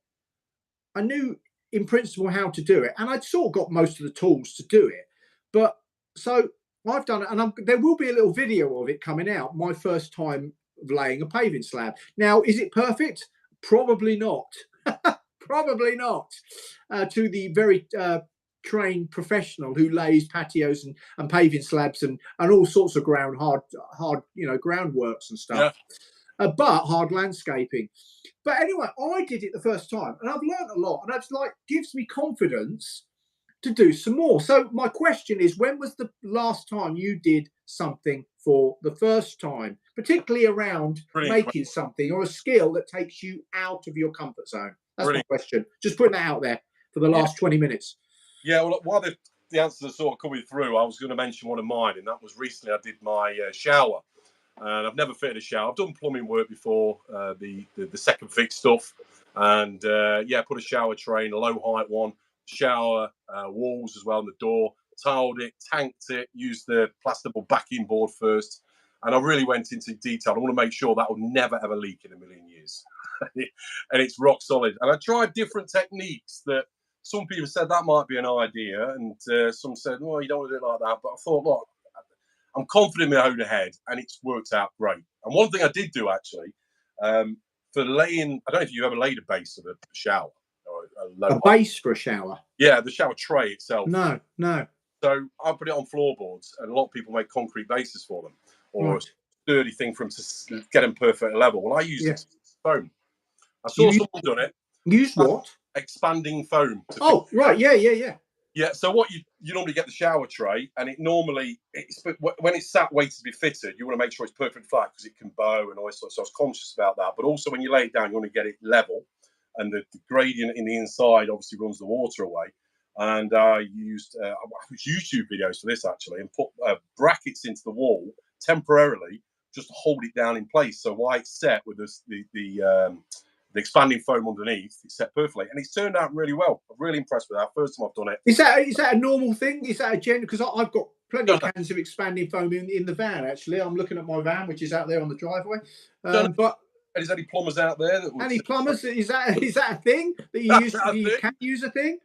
I knew in principle how to do it, and I'd sort of got most of the tools to do it. But so I've done it, and there will be a little video of it coming out. My first time laying a paving slab. Now, is it perfect? Probably not. Probably not. To the very trained professional who lays patios and paving slabs and all sorts of hard groundworks and stuff. Yeah. But hard landscaping. But anyway, I did it the first time, and I've learned a lot, and that's gives me confidence to do some more. So my question is, when was the last time you did something for the first time, particularly around making something or a skill that takes you out of your comfort zone? That's my question. Just putting that out there for the last 20 minutes. Yeah, well, while the answers are sort of coming through, I was going to mention one of mine, and that was recently I did my shower. And I've never fitted a shower. I've done plumbing work before, the second fix stuff, and put a shower tray in, a low height one, shower walls as well, and the door, tiled it, tanked it, used the plasterboard backing board first, and I really went into detail. I want to make sure that will never ever leak in a million years. And it's rock solid. And I tried different techniques that some people said that might be an idea, and some said, well, you don't want to do it like that. But I thought, look, I'm confident in my own head, and it's worked out great. And one thing I did do actually, for laying, I don't know if you've ever laid a base of a shower. A base for a shower? Yeah, the shower tray itself. No. So I put it on floorboards, and a lot of people make concrete bases for them, or a sturdy thing for them to get them perfect level. Well, I used foam. I saw someone done it. Use what? Expanding foam. Yeah. Yeah, so what you normally get the shower tray, and it normally when it's sat waiting to be fitted, you want to make sure it's perfect flat because it can bow and all this sort. So I was conscious about that. But also when you lay it down, you want to get it level, and the gradient in the inside obviously runs the water away. And I used YouTube videos for this actually, and put brackets into the wall temporarily just to hold it down in place. So while it's set with the expanding foam underneath, it's set perfectly, and it's turned out really well. I'm really impressed with that. First time I've done it. Is that a normal thing? Is that a gen? Because I've got plenty of cans of expanding foam in the van. Actually, I'm looking at my van, which is out there on the driveway. But is any plumbers out there? Any plumbers? Is that a thing that you use? You can use a thing?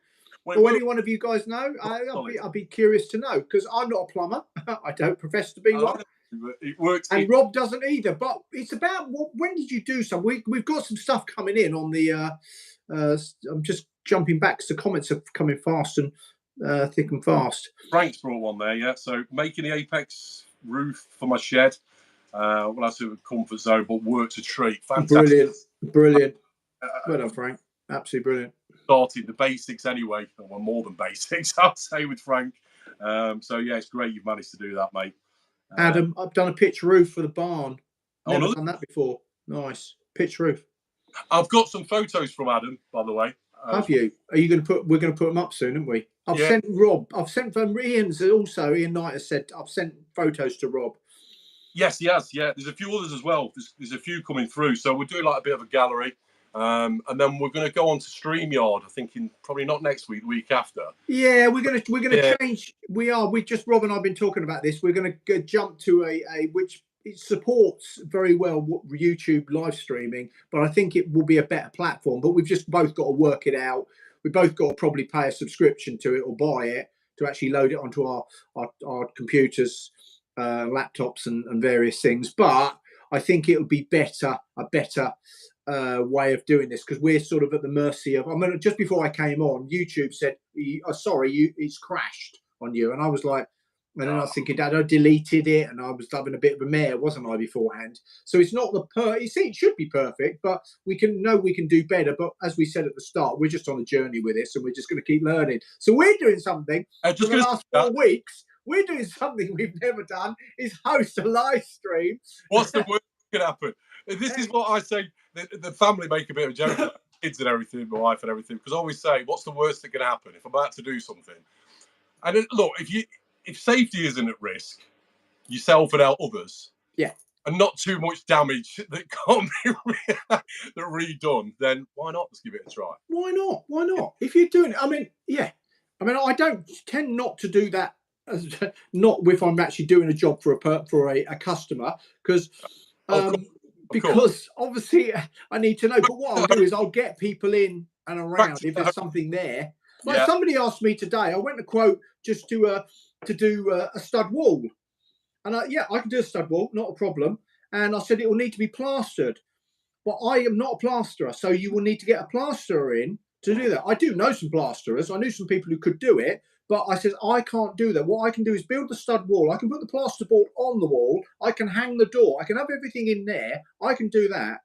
Or any one of you guys know? I'd be curious to know, because I'm not a plumber. I don't profess to be one. It works, and Rob doesn't either. But it's about when did you do some? We've got some stuff coming in on the. I'm just jumping back because the comments are coming fast and thick and fast. Frank's brought one there, yeah. So making the apex roof for my shed. Well, that's a comfort zone, but work's a treat. Fantastic. Brilliant. Well done, Frank. Absolutely brilliant. Started the basics anyway, well, more than basics, I'd say, with Frank. So yeah, it's great you've managed to do that, mate. Adam, I've done a pitch roof for the barn. Never done that before. Nice pitch roof. I've got some photos from Adam, by the way. Have you? Are you going to put? We're going to put them up soon, aren't we? I've sent Rob. I've sent from Ian's also. Ian Knight has said I've sent photos to Rob. Yes, he has. Yeah, there's a few others as well. There's a few coming through. So we're doing like a bit of a gallery. And then we're going to go on to StreamYard. I think probably not next week, the week after. Yeah, we're going to change. We are. Rob and I've been talking about this. We're going to jump to a which it supports very well YouTube live streaming, but I think it will be a better platform. But we've just both got to work it out. We both got to probably pay a subscription to it or buy it to actually load it onto our computers, laptops, and various things. But I think it'll be a better way of doing this, because we're sort of at the mercy of. I mean, just before I came on, YouTube said, "Sorry, it's crashed on you," and I was like, and then I was thinking, Dad, I deleted it, and I was having a bit of a mare, wasn't I, beforehand? So it's not you see, it should be perfect, but we can do better. But as we said at the start, we're just on a journey with this, and we're just going to keep learning. So we're doing something for the last 4 weeks. We're doing something we've never done: is host a live stream. What's the worst that can happen? This is what I say. The family make a bit of a joke about kids and everything, my wife and everything, because I always say, what's the worst that can happen if I'm about to do something? And look, if safety isn't at risk, yourself and others, and not too much damage that can't be redone, then why not just give it a try? Why not? If you're doing it, I mean, I don't tend not to do that, not if I'm actually doing a job for a customer, because. Because obviously I need to know. But what I'll do is I'll get people in and around if there's something there. Like somebody asked me today, I went to quote just to do a stud wall, and I can do a stud wall, not a problem. And I said it will need to be plastered, but I am not a plasterer, so you will need to get a plasterer in to do that. I do know some plasterers. I knew some people who could do it. But I said, I can't do that. What I can do is build the stud wall. I can put the plasterboard on the wall. I can hang the door. I can have everything in there. I can do that,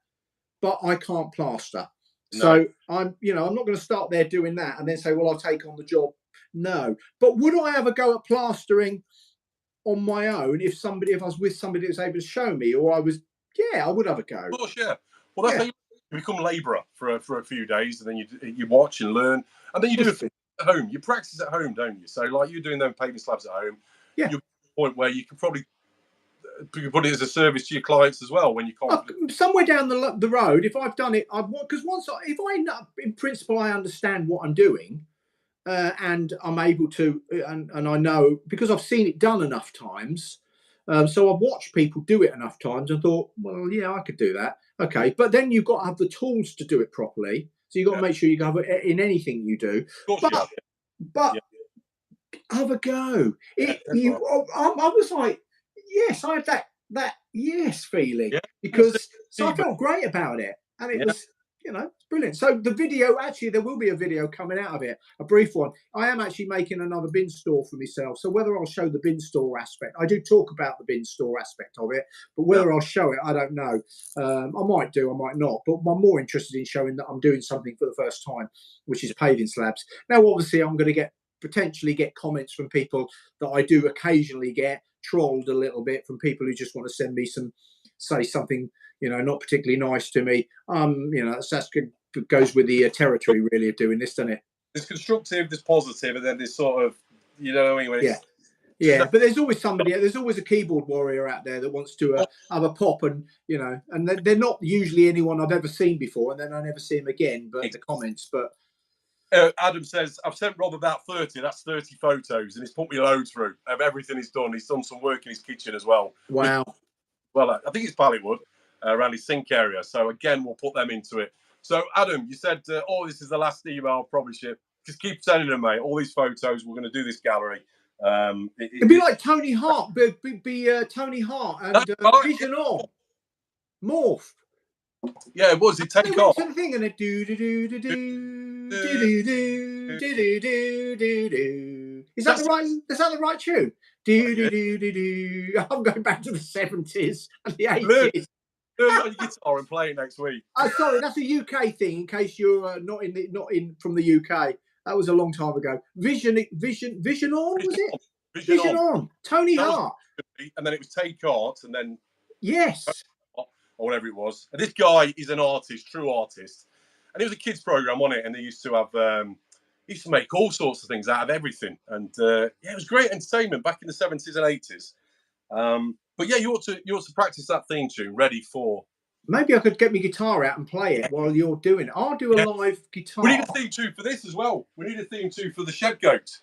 but I can't plaster. No. So I'm not going to start there doing that and then say, well, I'll take on the job. No. But would I ever go at plastering on my own if I was with somebody that was able to show me, or I would have a go. Of course, yeah. Well, that's how you become labourer for a few days, and then you watch and learn, and then you do it at home. You practice at home, don't you? So like you're doing them paving slabs at home. You're at a point where you can probably put it as a service to your clients as well when you can't. Somewhere down the road, if I've done it, because if I in principle I understand what I'm doing, and I'm able to, and I know because I've seen it done enough times. So I've watched people do it enough times and thought, well, yeah, I could do that. Okay, but then you've got to have the tools to do it properly. So you've got to make sure you have it in anything you do. But have a go. I was like, yes, I had that yes feeling because I felt great about it, and it was it's brilliant. So the video, actually, there will be a video coming out of it, a brief one. I am actually making another bin store for myself. So whether I'll show the bin store aspect, I do talk about the bin store aspect of it, but whether I'll show it, I don't know. I might do, I might not. But I'm more interested in showing that I'm doing something for the first time, which is paving slabs. Now, obviously, I'm going to get potentially get comments from people that I do occasionally get trolled a little bit from people who just want to send me say something, not particularly nice to me. That's good. Goes with the territory really of doing this, doesn't it? There's constructive, there's positive, and then there's sort of, what I mean? Yeah, but there's always there's always a keyboard warrior out there that wants to have a pop, and and they're not usually anyone I've ever seen before, and then I never see them again. But the comments, but Adam says, I've sent Rob about 30. That's 30 photos, and he's put me loads through of everything he's done. He's done some work in his kitchen as well. Wow. Well, I think it's Palletwood around his sink area. So again, we'll put them into it. So Adam, you said, this is the last email. I'll probably ship. Just keep sending them, mate. All these photos. We're going to do this gallery. It'd be like Tony Hart, be Tony Hart and Vision On, Morph. Yeah, it was. It take off. The thing and it do. Is that the right tune? I'm going back to the 70s and the 80s. Learn on your guitar and play it next week. Sorry, that's a UK thing. In case you're not in from the UK. That was a long time ago. Vision On, was it? Vision On. Tony Hart. And then it was Take Art, and then yes, or whatever it was. And this guy is an artist, true artist, and it was a kids program on it. And they used to have, used to make all sorts of things out of everything. And it was great entertainment back in the 70s and 80s. But yeah, you ought to practice that theme tune ready for. Maybe I could get my guitar out and play it while you're doing it. I'll do a live guitar. We need a theme tune for this as well. We need a theme tune for the Shed Goat.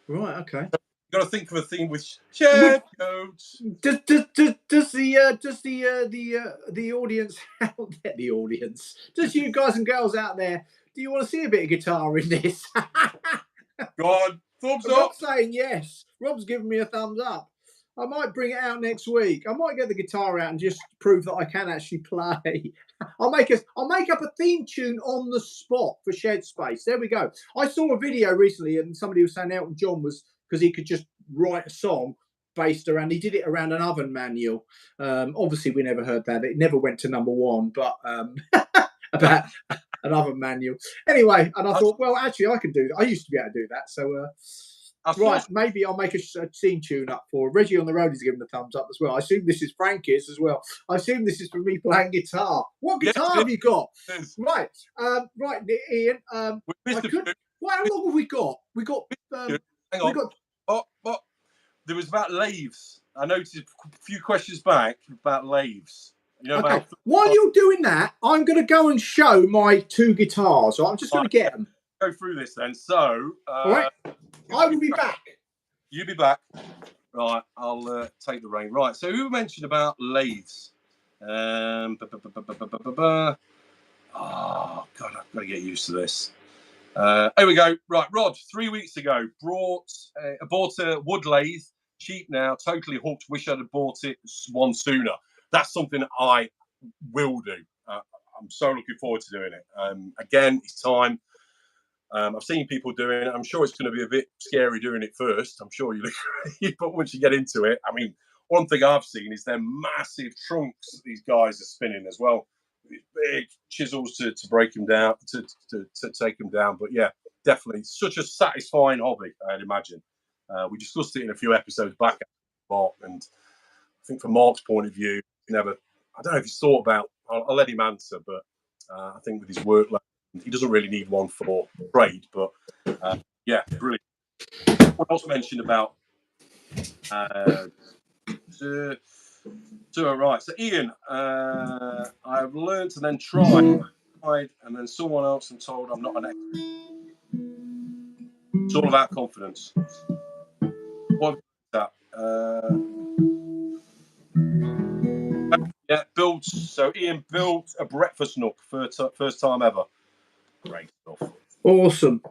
Right. Okay. You've got to think of a theme with Shed Goats. Does the audience out there, the audience, does you guys and girls out there, do you want to see a bit of guitar in this? Go on, thumbs up. Rob's saying yes. Rob's giving me a thumbs up. I might bring it out next week. I might get the guitar out and just prove that I can actually play. I'll make up a theme tune on the spot for Shed Space. There we go. I saw a video recently and somebody was saying Elton John was, because he could just write a song based around, he did it around an oven manual. Obviously we never heard that. It never went to #1, but about an oven manual. Anyway, and I thought, well, actually I can do that. I used to be able to do that. So right, maybe I'll make a theme tune up for Reggie on the Road. Is giving the thumbs up as well. I assume this is Frankie's as well. I assume this is for me playing guitar. What guitar have you got? Right, right, Ian. How long have we got? We got. Hang on. There was about lathes. I noticed a few questions back about lathes. Okay. While you're doing that, I'm going to go and show my 2 guitars. So I'm just going to get them. Go through this then. So, all right. I will be back. You be back. Right, I'll take the rein. Right, so who mentioned about lathes? Oh, God, I've got to get used to this. Here we go. Right, Rod, 3 weeks ago, bought a wood lathe, cheap now, totally hooked. Wish I'd have bought it one sooner. That's something I will do. I'm so looking forward to doing it. Again, it's time. I've seen people doing it. I'm sure it's going to be a bit scary doing it first. I'm sure you'll agree. But once you get into it, I mean, one thing I've seen is their massive trunks these guys are spinning as well. These big chisels to break them down, to take them down. But yeah, definitely such a satisfying hobby, I'd imagine. We discussed it in a few episodes back, Mark, and I think from Mark's point of view, I don't know if he's thought about, I'll let him answer, but I think with his workload, he doesn't really need one for trade, but yeah, brilliant. What else mentioned about right. So Ian, I've learned and then tried, and then someone else and told I'm not an expert. It's all about confidence. What that? Yeah, Ian built a breakfast nook for first time ever. Great stuff. Awesome.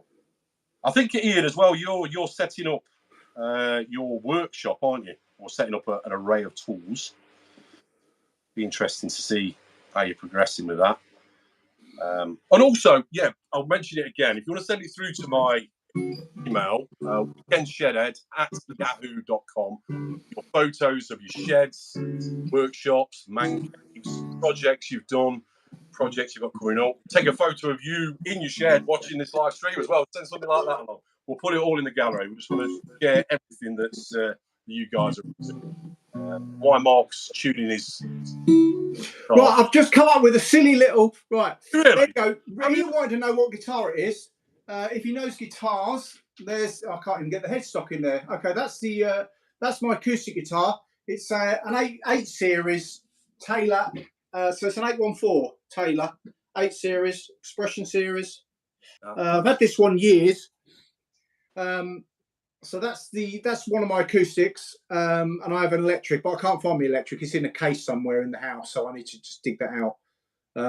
I think Ian as well. You're setting up your workshop, aren't you? Or setting up an array of tools. Be interesting to see how you're progressing with that. And also, yeah, I'll mention it again. If you want to send it through to my email, weekendshedhead@yahoo.com. Your photos of your sheds, workshops, man caves, projects you've done, projects you've got coming up. Take a photo of you in your shed watching this live stream as well. Send something like that along. we'll put it all in the gallery. We just want to share everything that's you guys are doing. Why Mark's tuning his right. I've just come up with a silly little right. Really? There you go. He wanted to know what guitar it is. If he knows guitars, there's I can't even get the headstock in there. Okay, that's my acoustic guitar. It's an 8 series Taylor. So it's an 814 Taylor 8 series Expression series. I've had this one years. So that's one of my acoustics, and I have an electric, but I can't find my electric. It's in a case somewhere in the house, so I need to just dig that out.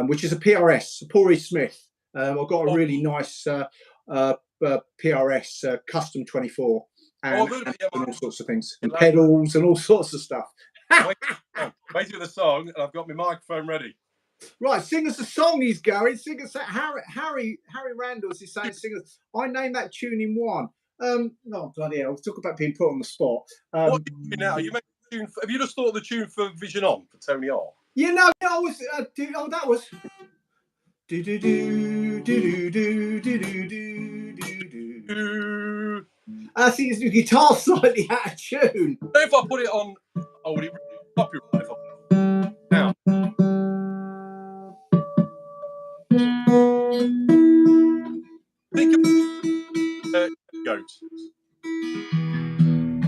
Which is a PRS, a Paul Reed Smith. I've got a really nice PRS custom 24, and all sorts of things, and pedals and all sorts of stuff. Wait for the song, and I've got my microphone ready. Right, sing us a song. He's going. Sing us Harry Randalls is saying, sing us. I named that tune in one. Oh bloody hell! Talk about being put on the spot. What are you doing now? You make a tune. Have you just thought of the tune for Vision On for Tony R? You know, I was. That was. Do do do do do do do do do do. I think it's the guitar slightly out of tune. If I put it on, oh, would it copyright? Now. Think of goats.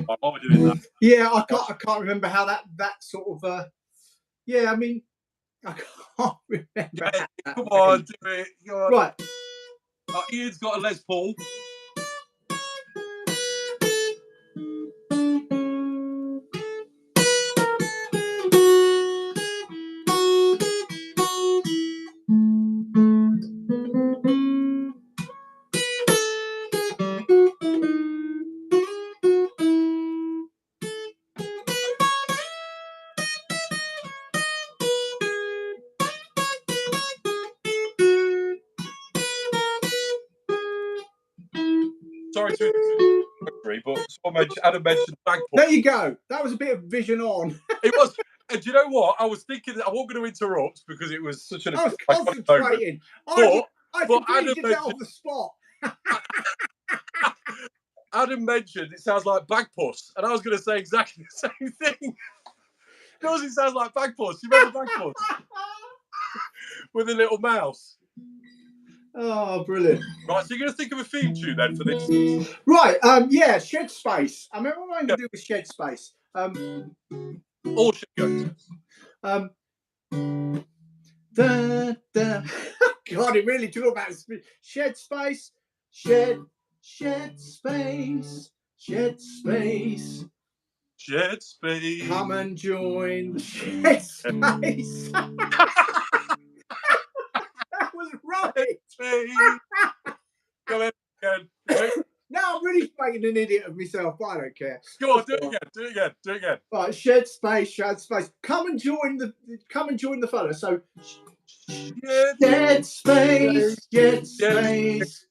Why are we doing that? Yeah, I can't remember how that sort of. Yeah, I mean, I can't remember. Yeah, come on, do it. Come on. Right. Ian's got a Les Paul. Sorry to but Adam mentioned bagpipes. There you go. That was a bit of Vision On. It was. And do you know what? I was thinking that I wasn't going to interrupt because it was such an. I was concentrating. I completely did that off the spot. Adam mentioned it sounds like Bagpuss, and I was going to say exactly the same thing. Because it sounds like Bagpuss. You remember Bagpuss? With a little mouse. Oh, brilliant. Right, so you're going to think of a theme tune then for this? Right, yeah, Shed Space. I remember what I'm going to do with Shed Space. All should go. God, it really talk about Shed Space. Shed Space. Shed Space. Shed Space. Come and join the Shed Space. That was right. Come in again. Now I'm really making an idiot of myself. I don't care. Go on, do it again. Right, Shed Space. Come and join the fella. So Shed Space.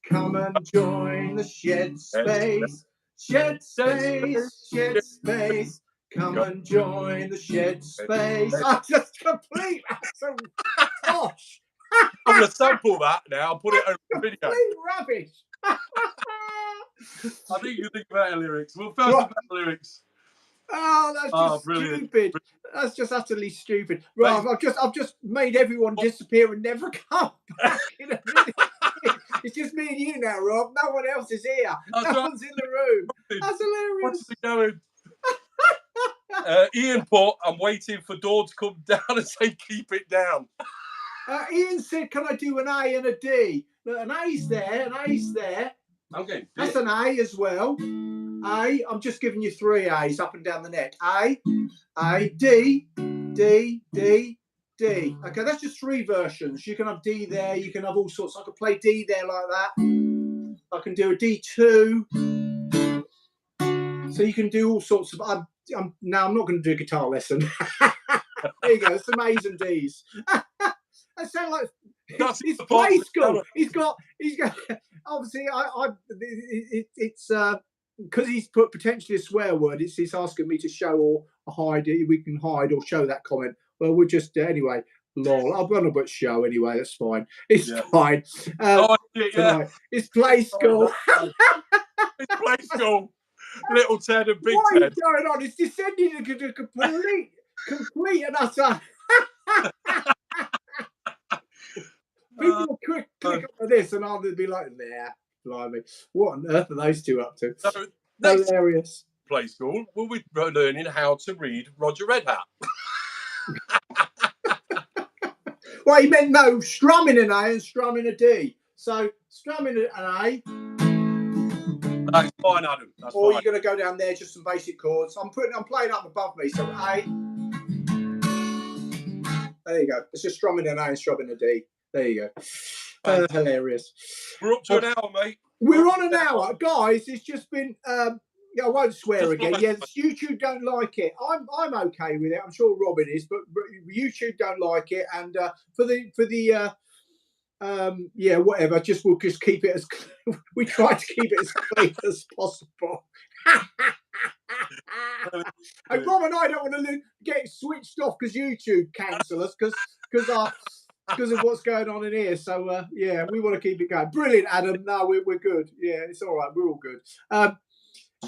Come and join the Shed Space. Shed Space. Come and join the Shed Space. I just complete so gosh. I'm going to sample that now and put it over the video. Complete rubbish. I think you think about the lyrics. Well, first about the lyrics. Oh, that's just stupid. Brilliant. That's just utterly stupid. Right, I've just made everyone disappear and never come back in a minute. It's just me and you now, Rob. No one else is here. No one's in the room. That's hilarious. What's it going? Ian put, I'm waiting for Dawn to come down and say, keep it down. Ian said, can I do an A and a D? Look, an A's there, an A's there. Okay. That's an A as well. A, I'm just giving you 3 A's up and down the neck. A, D, D, D, D. Okay, that's just 3 versions. You can have D there, you can have all sorts. I could play D there like that. I can do a D2. So you can do all sorts of. I'm not going to do a guitar lesson. There you go, some A's and D's. That sounds like it's play school. He's got. Obviously, it's because he's put potentially a swear word. It's asking me to show or hide. We can hide or show that comment. Well, we'll just anyway. Lol, I'm gonna put show anyway. That's fine. It's fine. It's play school. It's play school. Little Ted and Big What Ted. is going on? It's descending into complete and utter. People will click on this and I'll be like, nah, blimey. What on earth are those two up to? So next Hilarious. play school, we'll be learning how to read Roger Red Hat. Well, he meant no, strumming an A and strumming a D. So strumming an A. That's fine, Adam. That's Or fine. you're going to go down there, just some basic chords. I'm playing up above me. So A. There you go. It's just strumming an A and strumming a D. There you go. Hilarious. We're up to an hour, mate. We're on an hour, guys. It's just been. I won't swear Just again. like- Yes, YouTube don't like it. I'm okay with it. I'm sure Robin is, but YouTube don't like it. And for the yeah, whatever. We'll just keep it as we try to keep it as clean as possible. And Rob and I don't want to get switched off because YouTube cancel us because of what's going on in here. So yeah, we want to keep it going. Brilliant, Adam. No, we're good. Yeah, it's all right. We're all good.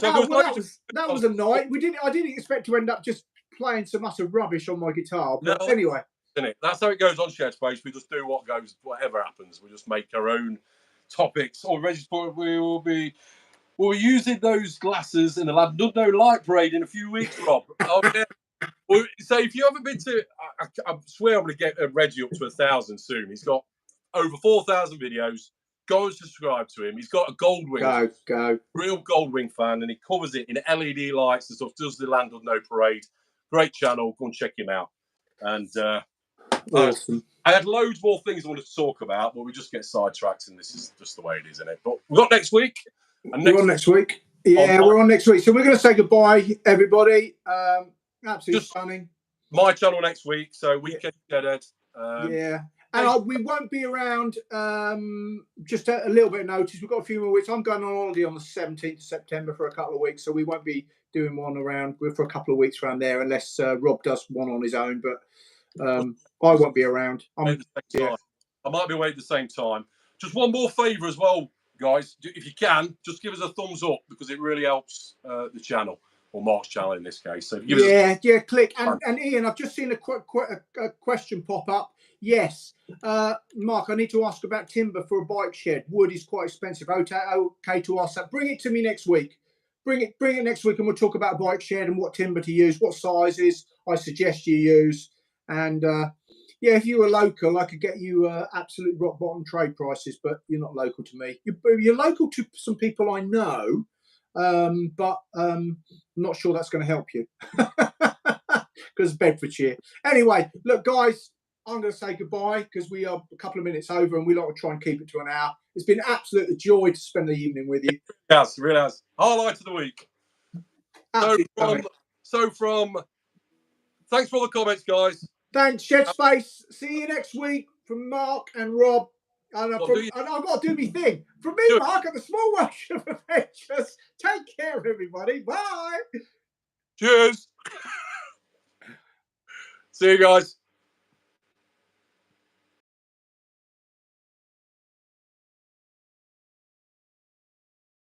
That was a night. I didn't expect to end up just playing some utter rubbish on my guitar. But No. anyway. Isn't it? That's how it goes on Shed Space. We just do whatever happens. We just make our own topics. Or we'll be using those glasses in the London Light Parade in a few weeks, Rob. Oh, yeah. So if you haven't been to, I swear I'm going to get Reggie up to 1,000 soon. He's got over 4,000 videos. Go and subscribe to him. He's got a Goldwing. Go. Real Goldwing fan, and he covers it in LED lights and stuff. Does the London Parade. Great channel. Go and check him out. And awesome. I had loads more things I wanted to talk about, but we just get sidetracked, and this is just the way it is, isn't it? But we've got next week. And we're on next week. Yeah, we're on next week. So we're going to say goodbye, everybody. Absolutely stunning. My channel next week, so weekend Ed. Yeah. And we won't be around. Just a little bit of notice. We've got a few more weeks. I'm going on holiday on the 17th of September for a couple of weeks, so we won't be doing one around for a couple of weeks around there, unless Rob does one on his own. But I won't be around. I might be away at the same time. Just one more favour as well, guys. If you can, just give us a thumbs up because it really helps the channel, or Mark's channel in this case. So click. And Ian, I've just seen a question pop up. Yes, Mark, I need to ask about timber for a bike shed. Wood is quite expensive. Okay to ask that. Bring it to me next week. Bring it next week, and we'll talk about a bike shed and what timber to use, what sizes I suggest you use. And yeah, if you were local, I could get you absolute rock bottom trade prices, but you're not local to me. You're local to some people I know, but I'm not sure that's going to help you because Bedfordshire. Anyway, look, guys, I'm going to say goodbye because we are a couple of minutes over and we like to try and keep it to an hour. It's been absolute joy to spend the evening with you. Yes, really has. Highlight of the week. So thanks for all the comments, guys. Thanks, Shed Space. See you next week from Mark and Rob. And I've got to do my thing. From me, Mark, at the Small Workshop Adventures. Take care, everybody. Bye. Cheers. See you guys.